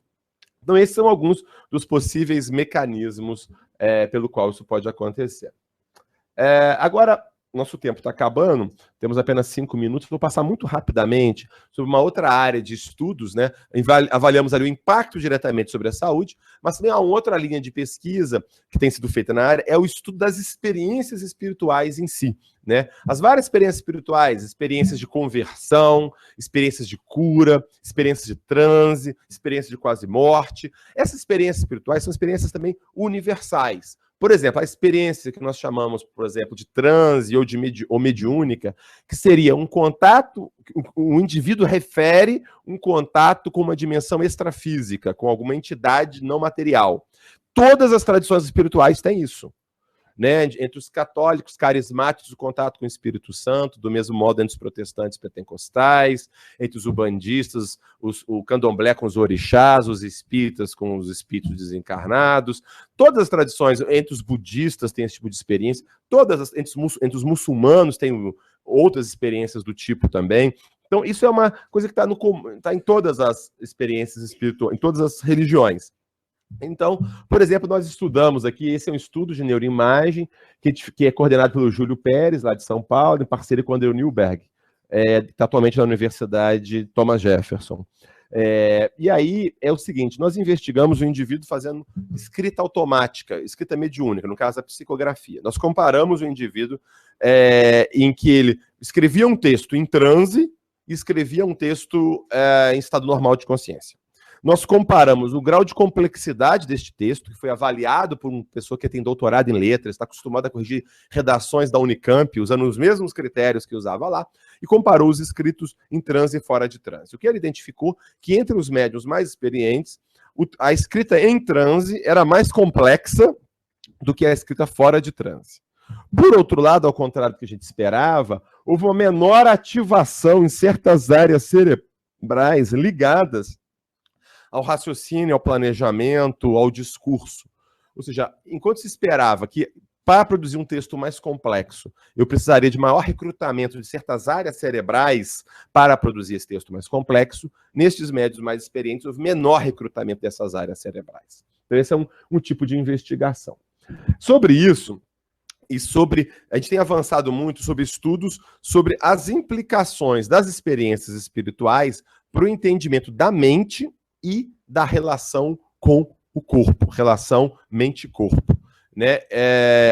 Então, esses são alguns dos possíveis mecanismos pelo qual isso pode acontecer. Agora, nosso tempo está acabando, temos apenas 5 minutos, vou passar muito rapidamente sobre uma outra área de estudos, né? Avaliamos ali o impacto diretamente sobre a saúde, mas também há uma outra linha de pesquisa que tem sido feita na área, é o estudo das experiências espirituais em si, né? As várias experiências espirituais, experiências de conversão, experiências de cura, experiências de transe, experiências de quase morte. Essas experiências espirituais são experiências também universais. Por exemplo, a experiência que nós chamamos, por exemplo, de transe ou mediúnica, que seria um contato, o indivíduo refere um contato com uma dimensão extrafísica, com alguma entidade não material. Todas as tradições espirituais têm isso. Né? Entre os católicos carismáticos, o contato com o Espírito Santo, do mesmo modo entre os protestantes pentecostais, entre os ubandistas, o candomblé com os orixás, os espíritas com os espíritos desencarnados, todas as tradições, entre os budistas tem esse tipo de experiência, entre os muçulmanos tem outras experiências do tipo também. Então, isso é uma coisa que está em todas as experiências espirituais, em todas as religiões. Então, por exemplo, nós estudamos aqui, esse é um estudo de neuroimagem, que é coordenado pelo Júlio Pérez, lá de São Paulo, em parceria com o André Newberg, que está atualmente na Universidade Thomas Jefferson. E aí é o seguinte, nós investigamos o indivíduo fazendo escrita automática, escrita mediúnica, no caso a psicografia. Nós comparamos o indivíduo em que ele escrevia um texto em transe e escrevia um texto em estado normal de consciência. Nós comparamos o grau de complexidade deste texto, que foi avaliado por uma pessoa que tem doutorado em letras, está acostumada a corrigir redações da Unicamp, usando os mesmos critérios que usava lá, e comparou os escritos em transe e fora de transe. O que ele identificou que entre os médiuns mais experientes, a escrita em transe era mais complexa do que a escrita fora de transe. Por outro lado, ao contrário do que a gente esperava, houve uma menor ativação em certas áreas cerebrais ligadas ao raciocínio, ao planejamento, ao discurso. Ou seja, enquanto se esperava que, para produzir um texto mais complexo, eu precisaria de maior recrutamento de certas áreas cerebrais para produzir esse texto mais complexo, nestes médios mais experientes, houve menor recrutamento dessas áreas cerebrais. Então, esse é um tipo de investigação. Sobre isso, a gente tem avançado muito sobre estudos sobre as implicações das experiências espirituais para o entendimento da mente e da relação com o corpo, relação mente-corpo. Né?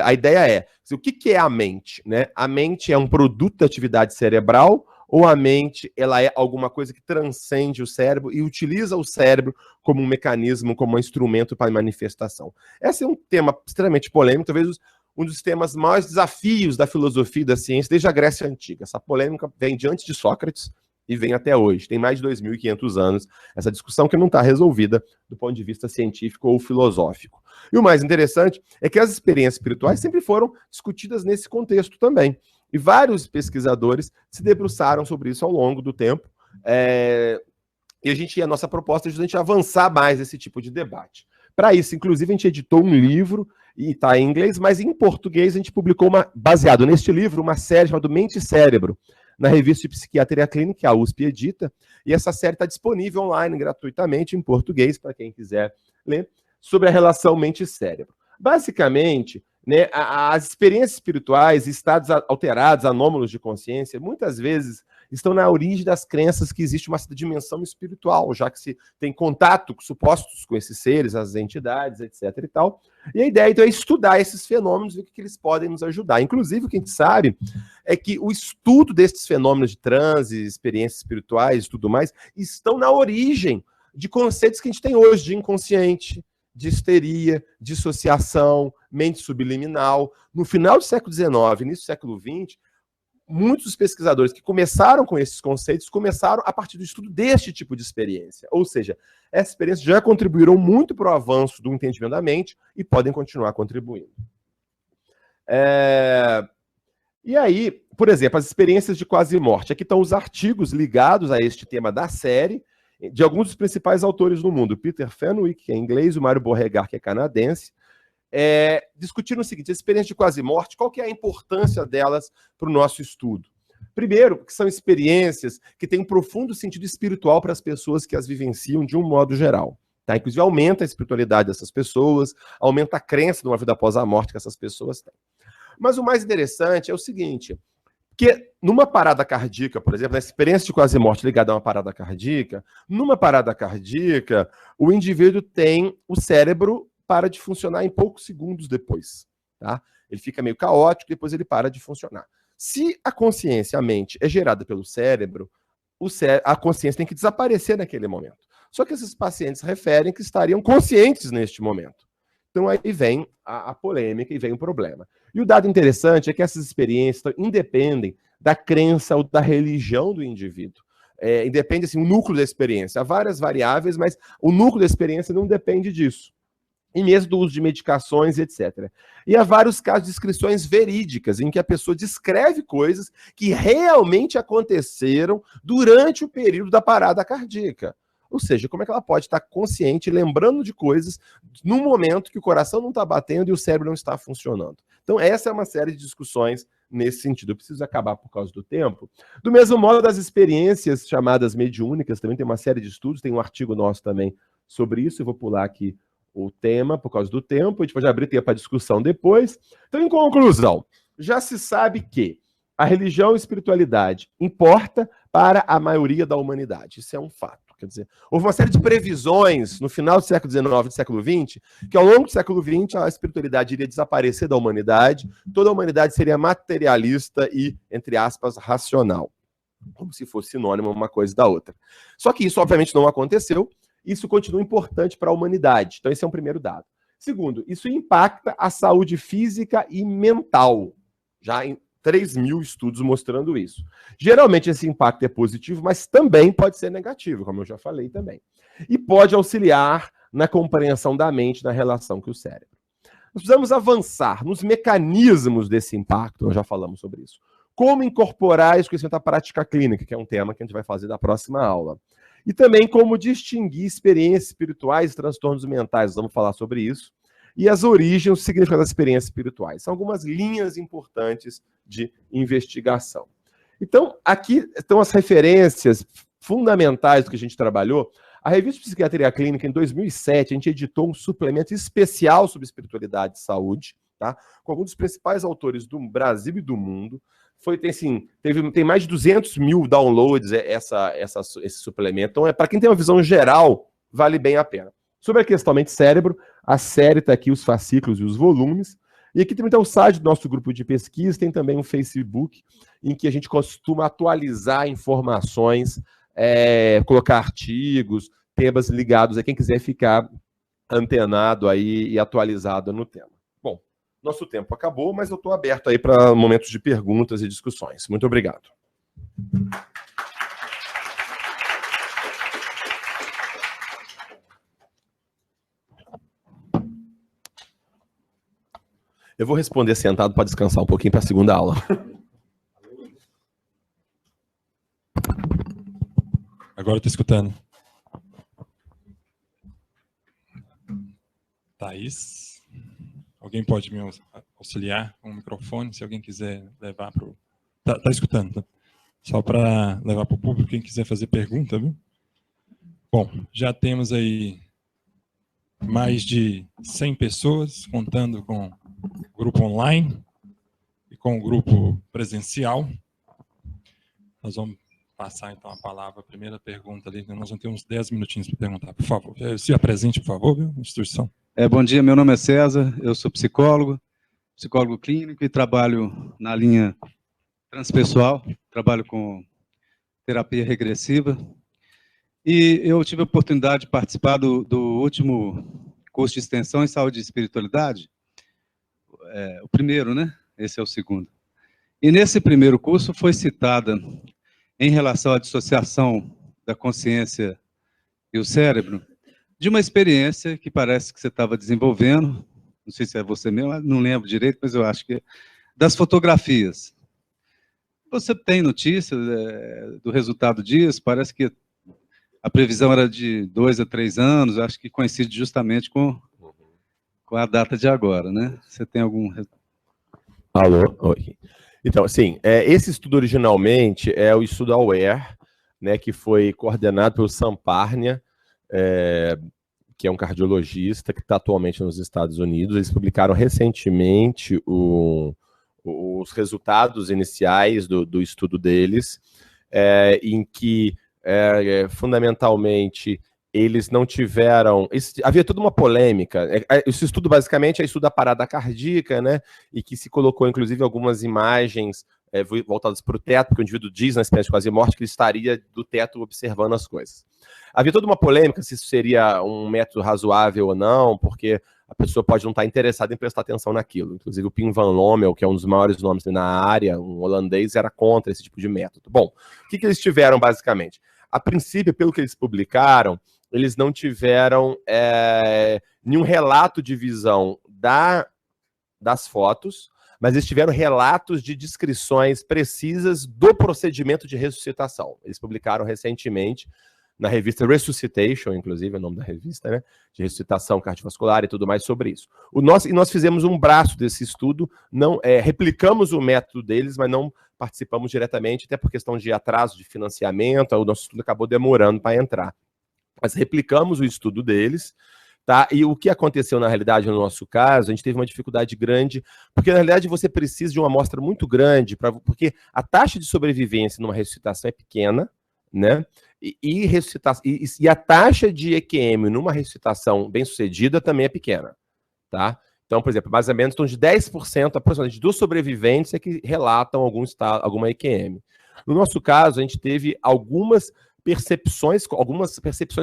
A ideia é, o que é a mente? Né? A mente é um produto da atividade cerebral ou a mente ela é alguma coisa que transcende o cérebro e utiliza o cérebro como um mecanismo, como um instrumento para manifestação? Esse é um tema extremamente polêmico, talvez um dos temas maiores desafios da filosofia e da ciência desde a Grécia Antiga. Essa polêmica vem de antes de Sócrates, e vem até hoje. Tem mais de 2.500 anos essa discussão que não está resolvida do ponto de vista científico ou filosófico. E o mais interessante é que as experiências espirituais sempre foram discutidas nesse contexto também. E vários pesquisadores se debruçaram sobre isso ao longo do tempo. E a nossa proposta é justamente avançar mais esse tipo de debate. Para isso, inclusive, a gente editou um livro, e está em inglês, mas em português a gente publicou, baseado neste livro, uma série chamada Mente e Cérebro, na revista de Psiquiatria Clínica, que a USP edita, e essa série está disponível online gratuitamente em português, para quem quiser ler, sobre a relação mente e cérebro. Basicamente, né, as experiências espirituais, estados alterados, anômalos de consciência, muitas vezes estão na origem das crenças que existe uma dimensão espiritual, já que se tem contato supostos com esses seres, as entidades, etc. e tal. E a ideia, então, é estudar esses fenômenos e ver o que eles podem nos ajudar. Inclusive, o que a gente sabe é que o estudo desses fenômenos de transe, experiências espirituais e tudo mais, estão na origem de conceitos que a gente tem hoje de inconsciente, de histeria, dissociação, mente subliminal. No final do século XIX, início do século XX, muitos pesquisadores que começaram com esses conceitos começaram a partir do estudo deste tipo de experiência. Ou seja, essas experiências já contribuíram muito para o avanço do entendimento da mente e podem continuar contribuindo. E aí, por exemplo, as experiências de quase morte. Aqui estão os artigos ligados a este tema da série, de alguns dos principais autores do mundo. Peter Fenwick, que é inglês, o Mário Beauregard, que é canadense, discutiram o seguinte: as experiências de quase morte, qual que é a importância delas para o nosso estudo? Primeiro, que são experiências que têm um profundo sentido espiritual para as pessoas que as vivenciam de um modo geral. Tá? Inclusive, aumenta a espiritualidade dessas pessoas, aumenta a crença numa vida após a morte que essas pessoas têm. Mas o mais interessante é o seguinte, que numa parada cardíaca, por exemplo, na experiência de quase morte ligada a uma parada cardíaca, numa parada cardíaca, o indivíduo tem o cérebro para de funcionar em poucos segundos depois. Tá? Ele fica meio caótico, depois ele para de funcionar. Se a consciência, a mente, é gerada pelo cérebro, a consciência tem que desaparecer naquele momento. Só que esses pacientes referem que estariam conscientes neste momento. Então aí vem a polêmica e vem o problema. E o dado interessante é que essas experiências independem da crença ou da religião do indivíduo. Independe, assim, o núcleo da experiência. Há várias variáveis, mas o núcleo da experiência não depende disso. E mesmo do uso de medicações, etc. E há vários casos de descrições verídicas, em que a pessoa descreve coisas que realmente aconteceram durante o período da parada cardíaca. Ou seja, como é que ela pode estar consciente, lembrando de coisas, num momento que o coração não está batendo e o cérebro não está funcionando. Então, essa é uma série de discussões nesse sentido. Eu preciso acabar por causa do tempo. Do mesmo modo, das experiências chamadas mediúnicas, também tem uma série de estudos, tem um artigo nosso também sobre isso, eu vou pular aqui o tema por causa do tempo, a gente pode abrir tempo para discussão depois. Então, em conclusão, já se sabe que a religião e a espiritualidade importa para a maioria da humanidade. Isso é um fato. Quer dizer, houve uma série de previsões no final do século XIX e do século XX, que ao longo do século XX a espiritualidade iria desaparecer da humanidade, toda a humanidade seria materialista e, entre aspas, racional. Como se fosse sinônimo uma coisa da outra. Só que isso, obviamente, não aconteceu. Isso continua importante para a humanidade. Então, esse é um primeiro dado. Segundo, isso impacta a saúde física e mental. Já em 3.000 estudos mostrando isso. Geralmente esse impacto é positivo, mas também pode ser negativo, como eu já falei também. E pode auxiliar na compreensão da mente, na relação com o cérebro. Nós precisamos avançar nos mecanismos desse impacto, nós já falamos sobre isso. Como incorporar esse conhecimento à prática clínica, que é um tema que a gente vai fazer na próxima aula. E também como distinguir experiências espirituais e transtornos mentais, vamos falar sobre isso. E as origens, o significado das experiências espirituais. São algumas linhas importantes de investigação. Então, aqui estão as referências fundamentais do que a gente trabalhou. A Revista de Psiquiatria Clínica, em 2007, a gente editou um suplemento especial sobre espiritualidade e saúde, tá? Com alguns dos principais autores do Brasil e do mundo. Tem mais de 200.000 downloads esse suplemento. Então, para quem tem uma visão geral, vale bem a pena. Sobre a questão mente-cérebro, a série está aqui, os fascículos e os volumes. E aqui também está o site do nosso grupo de pesquisa, tem também um Facebook, em que a gente costuma atualizar informações, colocar artigos, temas ligados a quem quiser ficar antenado aí e atualizado no tema. Bom, nosso tempo acabou, mas eu estou aberto aí para momentos de perguntas e discussões. Muito obrigado. Eu vou responder sentado para descansar um pouquinho para a segunda aula. Agora estou escutando. Thaís, alguém pode me auxiliar com o microfone, se alguém quiser levar para o... Tá escutando, tá? Só para levar para o público, quem quiser fazer pergunta, viu? Bom, já temos aí mais de 100 pessoas, contando com o grupo online e com o grupo presencial. Nós vamos passar, então, a palavra, a primeira pergunta ali. Nós vamos ter uns 10 minutinhos para perguntar, por favor. Se apresente, por favor, viu? Instituição. Bom dia, meu nome é César, eu sou psicólogo clínico e trabalho na linha transpessoal, trabalho com terapia regressiva. E eu tive a oportunidade de participar do último curso de extensão em saúde e espiritualidade, o primeiro, né? Esse é o segundo. E nesse primeiro curso foi citada, em relação à dissociação da consciência e o cérebro, de uma experiência que parece que você estava desenvolvendo, não sei se é você mesmo, não lembro direito, mas eu acho que é, das fotografias. Você tem notícias do resultado disso? Parece que a previsão era de 2 a 3 anos, acho que coincide justamente com a data de agora, né? Você tem algum... Alô? Oi. Então, assim, esse estudo originalmente é o estudo AWARE, né, que foi coordenado pelo Samparnia, que é um cardiologista que está atualmente nos Estados Unidos. Eles publicaram recentemente os resultados iniciais do estudo deles, em que, fundamentalmente, eles não tiveram... havia toda uma polêmica. Esse estudo, basicamente, é estudo da parada cardíaca, né? E que se colocou, inclusive, algumas imagens voltadas para o teto, porque o indivíduo diz na experiência de quase morte que ele estaria do teto observando as coisas. Havia toda uma polêmica se isso seria um método razoável ou não, porque a pessoa pode não estar interessada em prestar atenção naquilo. Inclusive, o Pim van Lommel, que é um dos maiores nomes na área, um holandês, era contra esse tipo de método. Bom, o que eles tiveram, basicamente? A princípio, pelo que eles publicaram, eles não tiveram nenhum relato de visão das fotos, mas eles tiveram relatos de descrições precisas do procedimento de ressuscitação. Eles publicaram recentemente na revista Resuscitation, inclusive é o nome da revista, né? De ressuscitação cardiovascular e tudo mais sobre isso. E nós fizemos um braço desse estudo, replicamos o método deles, mas não participamos diretamente, até por questão de atraso de financiamento, o nosso estudo acabou demorando para entrar. Mas replicamos o estudo deles, tá? E o que aconteceu na realidade no nosso caso, a gente teve uma dificuldade grande, porque na realidade você precisa de uma amostra muito grande, porque a taxa de sobrevivência numa ressuscitação é pequena, né? E a taxa de EQM numa ressuscitação bem-sucedida também é pequena, tá? Então, por exemplo, mais ou menos de 10% aproximadamente dos sobreviventes é que relatam alguma EQM. No nosso caso, a gente teve algumas percepções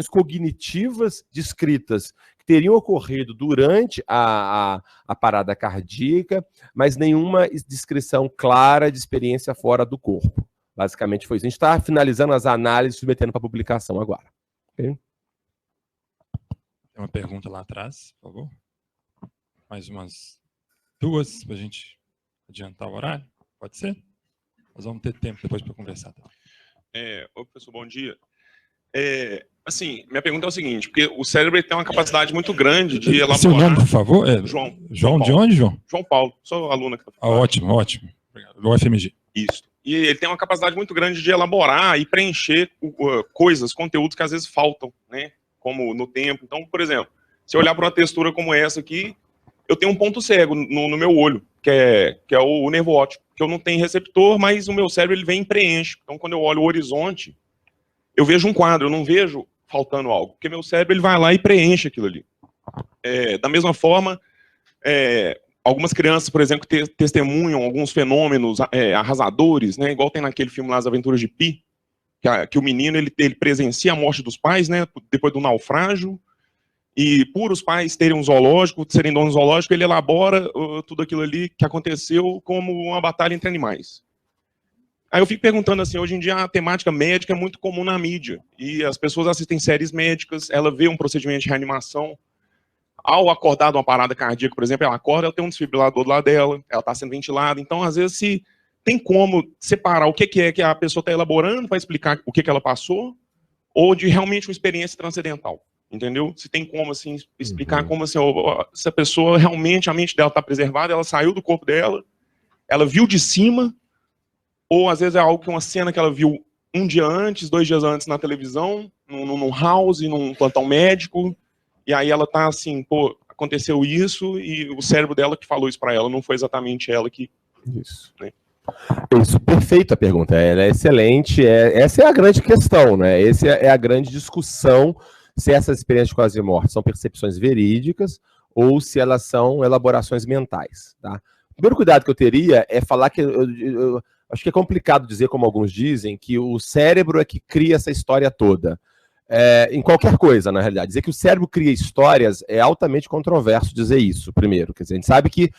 cognitivas descritas que teriam ocorrido durante a parada cardíaca, mas nenhuma descrição clara de experiência fora do corpo. Basicamente foi isso. A gente está finalizando as análises e submetendo para publicação agora. Okay? Tem uma pergunta lá atrás, por favor. Mais umas 2 para a gente adiantar o horário. Pode ser? Nós vamos ter tempo depois para conversar. Tá? Oi, professor, bom dia. Assim, minha pergunta é o seguinte, porque o cérebro tem uma capacidade muito grande de elaborar... Seu nome, por favor? João de onde, João? João Paulo, sou aluna. Ótimo, ótimo. Obrigado. Do UFMG. Isso. E ele tem uma capacidade muito grande de elaborar e preencher coisas, conteúdos que às vezes faltam, né? Como no tempo. Então, por exemplo, se eu olhar para uma textura como essa aqui, eu tenho um ponto cego no meu olho, que é o nervo óptico, que eu não tenho receptor, mas o meu cérebro ele vem e preenche. Então, quando eu olho o horizonte, eu vejo um quadro, eu não vejo faltando algo, porque meu cérebro ele vai lá e preenche aquilo ali. Da mesma forma, algumas crianças, por exemplo, que testemunham alguns fenômenos arrasadores, né, igual tem naquele filme lá, As Aventuras de Pi, que o menino ele presencia a morte dos pais, né, depois do naufrágio, e por os pais terem um zoológico, serem donos do zoológico, ele elabora tudo aquilo ali que aconteceu como uma batalha entre animais. Aí eu fico perguntando assim, hoje em dia a temática médica é muito comum na mídia, e as pessoas assistem séries médicas, ela vê um procedimento de reanimação, ao acordar de uma parada cardíaca, por exemplo, ela acorda, ela tem um desfibrilador do lado dela, ela está sendo ventilada, então às vezes se tem como separar o que é que a pessoa está elaborando para explicar o que ela passou, ou de realmente uma experiência transcendental, entendeu? Se tem como assim, explicar como assim, se a pessoa realmente, a mente dela está preservada, ela saiu do corpo dela, ela viu de cima, ou às vezes é algo que uma cena que ela viu um dia antes, 2 dias antes na televisão, num house, num plantão médico, e aí ela tá assim, pô, aconteceu isso, e o cérebro dela que falou isso para ela, não foi exatamente ela que... Isso. Né? Isso, perfeita a pergunta, ela é excelente, essa é a grande questão, né? Essa é a grande discussão, se essas experiências de quase morte são percepções verídicas, ou se elas são elaborações mentais, tá? O primeiro cuidado que eu teria é falar que eu acho que é complicado dizer, como alguns dizem, que o cérebro é que cria essa história toda. em qualquer coisa, na realidade. Dizer que o cérebro cria histórias é altamente controverso dizer isso, primeiro. Quer dizer, a gente sabe que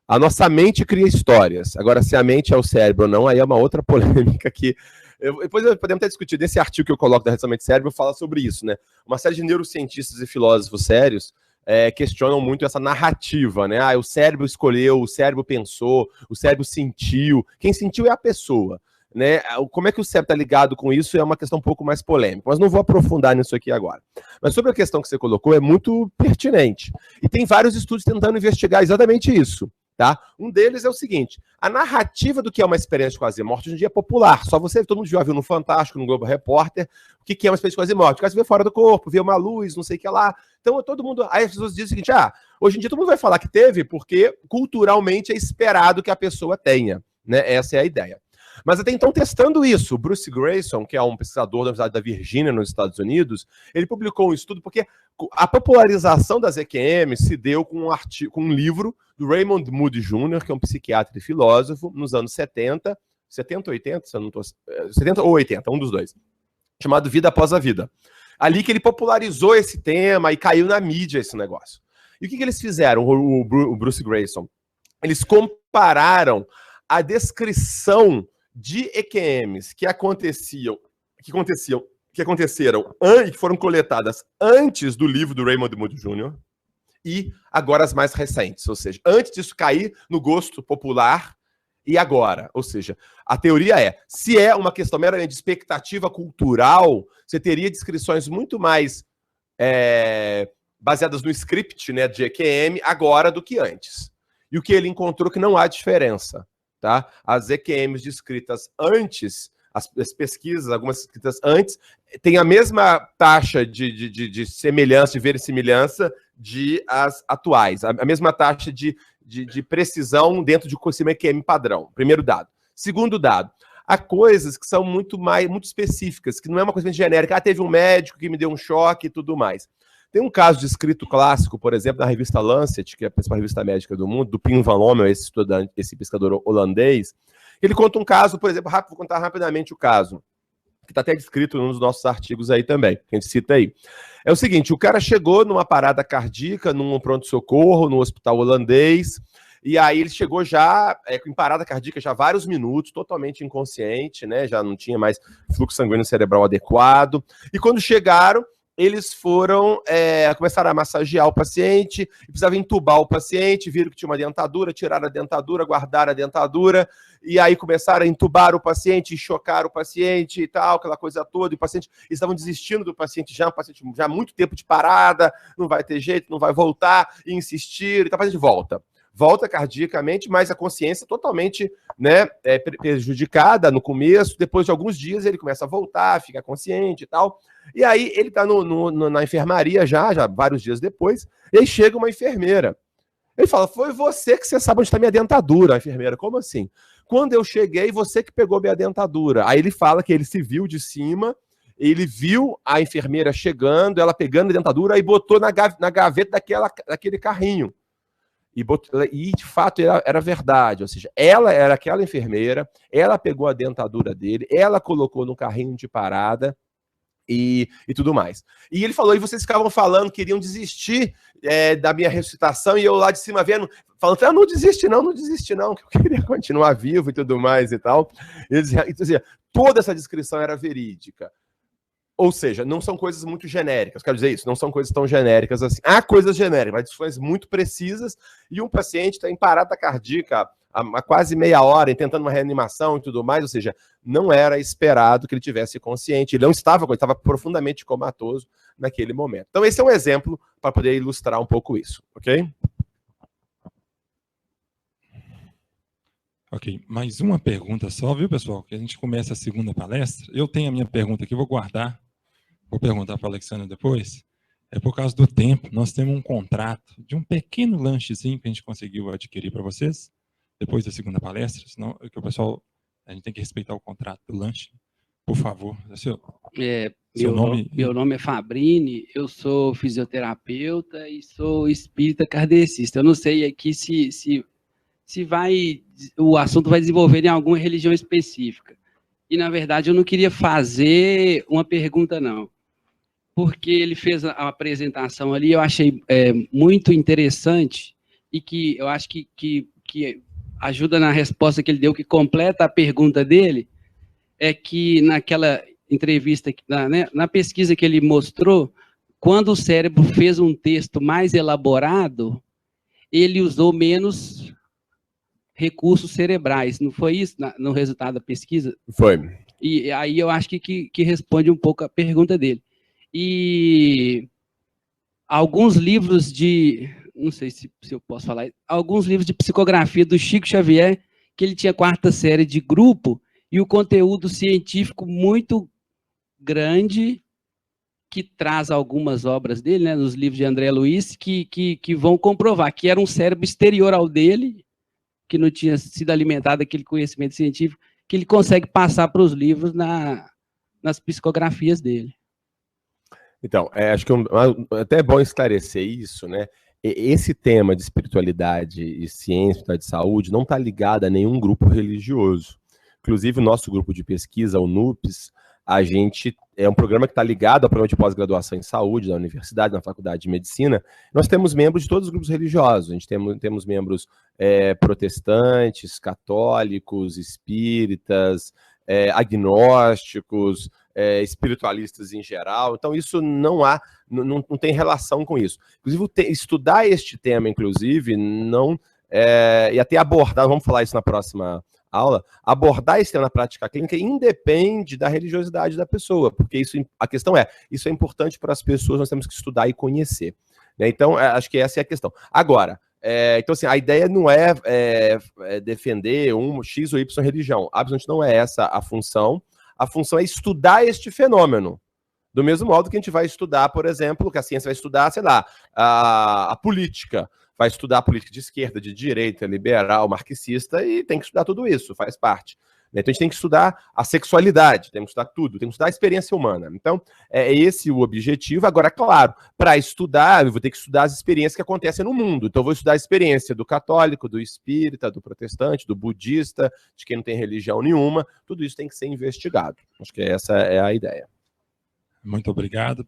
a nossa mente cria histórias. Agora, se a mente é o cérebro ou não, aí é uma outra polêmica que... Depois podemos até discutir. Nesse artigo que eu coloco da Redação Mente Cérebro, fala sobre isso, né? Uma série de neurocientistas e filósofos sérios questionam muito essa narrativa, né? O cérebro escolheu, o cérebro pensou, o cérebro sentiu. Quem sentiu é a pessoa, né? Como é que o cérebro está ligado com isso é uma questão um pouco mais polêmica, mas não vou aprofundar nisso aqui agora. Mas sobre a questão que você colocou, é muito pertinente. E tem vários estudos tentando investigar exatamente isso. Tá? Um deles é o seguinte: a narrativa do que é uma experiência de quase morte hoje em dia é popular. Só todo mundo já viu no Fantástico, no Globo Repórter, o que é uma experiência de quase morte. Você vê fora do corpo, vê uma luz, não sei o que lá. Então todo mundo. Aí as pessoas dizem o seguinte: hoje em dia todo mundo vai falar que teve, porque culturalmente é esperado que a pessoa tenha. Né? Essa é a ideia. Mas até então, testando isso, o Bruce Greyson, que é um pesquisador da Universidade da Virgínia, nos Estados Unidos, ele publicou um estudo, porque a popularização das EQMs se deu com um livro do Raymond Moody Jr., que é um psiquiatra e filósofo, nos anos 70 ou 80, se eu não tô, 70 ou 80, um dos dois, chamado Vida Após a Vida. Ali que ele popularizou esse tema e caiu na mídia esse negócio. E o que eles fizeram, o Bruce Greyson? Eles compararam a descrição de EQMs que aconteceram e que foram coletadas antes do livro do Raymond Moody Jr. e agora as mais recentes, ou seja, antes disso cair no gosto popular e agora. Ou seja, a teoria é, se é uma questão meramente de expectativa cultural, você teria descrições muito mais baseadas no script, né, de EQM agora do que antes. E o que ele encontrou que não há diferença. Tá? As EQMs descritas antes, as pesquisas, algumas escritas antes, têm a mesma taxa de semelhança, de verossimilhança de as atuais, a mesma taxa de precisão dentro de um EQM padrão. Primeiro dado. Segundo dado, há coisas que são muito específicas, que não é uma coisa genérica. Teve um médico que me deu um choque e tudo mais. Tem um caso descrito clássico, por exemplo, na revista Lancet, que é a principal revista médica do mundo, do Pim van Lommel, esse pesquisador holandês. Ele conta um caso, por exemplo, vou contar rapidamente o caso, que está até descrito num dos nossos artigos aí também, que a gente cita aí. É o seguinte, o cara chegou numa parada cardíaca, num pronto-socorro, no hospital holandês, e aí ele chegou já em parada cardíaca já há vários minutos, totalmente inconsciente, né? Já não tinha mais fluxo sanguíneo cerebral adequado. E quando chegaram, eles começaram a massagear o paciente, precisavam entubar o paciente, viram que tinha uma dentadura, tiraram a dentadura, guardaram a dentadura, e aí começaram a entubar o paciente, chocar o paciente e tal, aquela coisa toda, e o paciente, eles estavam desistindo do paciente já há muito tempo de parada, não vai ter jeito, não vai voltar, e insistir, e tal, o paciente volta cardiacamente, mas a consciência totalmente, né, prejudicada no começo. Depois de alguns dias ele começa a voltar, fica consciente e tal. E aí ele está na enfermaria já vários dias depois, e aí chega uma enfermeira. Ele fala: foi você que você sabe onde está minha dentadura. A enfermeira: como assim? Quando eu cheguei, você que pegou minha dentadura. Aí ele fala que ele se viu de cima, ele viu a enfermeira chegando, ela pegando a dentadura e botou na gaveta daquele carrinho. E de fato era verdade, ou seja, ela era aquela enfermeira, ela pegou a dentadura dele, ela colocou no carrinho de parada e tudo mais. E ele falou: e vocês ficavam falando, queriam desistir da minha ressuscitação, e eu lá de cima vendo, falando: não desiste não, que eu queria continuar vivo e tudo mais e tal. E ele dizia, toda essa descrição era verídica. Ou seja, não são coisas muito genéricas, quero dizer isso, não são coisas tão genéricas assim. Há coisas genéricas, mas descrições muito precisas, e um paciente está em parada cardíaca há quase meia hora, tentando uma reanimação e tudo mais, ou seja, não era esperado que ele tivesse consciente, ele estava profundamente comatoso naquele momento. Então esse é um exemplo para poder ilustrar um pouco isso, ok? Ok, mais uma pergunta só, viu, pessoal? Que a gente começa a segunda palestra. Eu tenho a minha pergunta aqui, vou guardar. Vou perguntar para a Alexandra depois. É por causa do tempo. Nós temos um contrato de um pequeno lanchezinho que a gente conseguiu adquirir para vocês, depois da segunda palestra, senão que o pessoal, a gente tem que respeitar o contrato do lanche. Por favor. Meu nome é Fabrini, eu sou fisioterapeuta e sou espírita kardecista. Eu não sei aqui se o assunto vai desenvolver em alguma religião específica. E, na verdade, eu não queria fazer uma pergunta, não. porque ele fez a apresentação ali, eu achei muito interessante e que eu acho que ajuda na resposta que ele deu, que completa a pergunta dele, é que naquela entrevista, na pesquisa que ele mostrou, quando o cérebro fez um texto mais elaborado, ele usou menos recursos cerebrais. Não foi isso no resultado da pesquisa? Foi. E aí eu acho que responde um pouco a pergunta dele. E alguns livros não sei se eu posso falar, alguns livros de psicografia do Chico Xavier, que ele tinha 4ª série de grupo, e o conteúdo científico muito grande, que traz algumas obras dele, né, nos livros de André Luiz, que vão comprovar que era um cérebro exterior ao dele, que não tinha sido alimentado aquele conhecimento científico, que ele consegue passar para os livros nas psicografias dele. Então, acho que até é bom esclarecer isso, né? Esse tema de espiritualidade e ciência, de saúde, não está ligado a nenhum grupo religioso. Inclusive, o nosso grupo de pesquisa, o NUPES, a gente é um programa que está ligado ao programa de pós-graduação em saúde da universidade, na faculdade de medicina. Nós temos membros de todos os grupos religiosos. A gente temos membros protestantes, católicos, espíritas, agnósticos, espiritualistas em geral. Então, isso não tem relação com isso. Inclusive, estudar este tema, inclusive, e até abordar, vamos falar isso na próxima aula, abordar esse tema na prática clínica independe da religiosidade da pessoa, porque a questão isso é importante para as pessoas, nós temos que estudar e conhecer, né? Então, acho que essa é a questão. Agora, então, assim, a ideia não é defender um X ou Y religião, absolutamente não é essa a função é estudar este fenômeno, do mesmo modo que a gente vai estudar, por exemplo, que a ciência vai estudar, sei lá, a política, vai estudar a política de esquerda, de direita, liberal, marxista, e tem que estudar tudo isso, faz parte. Então a gente tem que estudar a sexualidade, tem que estudar tudo, tem que estudar a experiência humana. Então, é esse o objetivo. Agora, claro, para estudar, eu vou ter que estudar as experiências que acontecem no mundo. Então, eu vou estudar a experiência do católico, do espírita, do protestante, do budista, de quem não tem religião nenhuma. Tudo isso tem que ser investigado. Acho que essa é a ideia. Muito obrigado.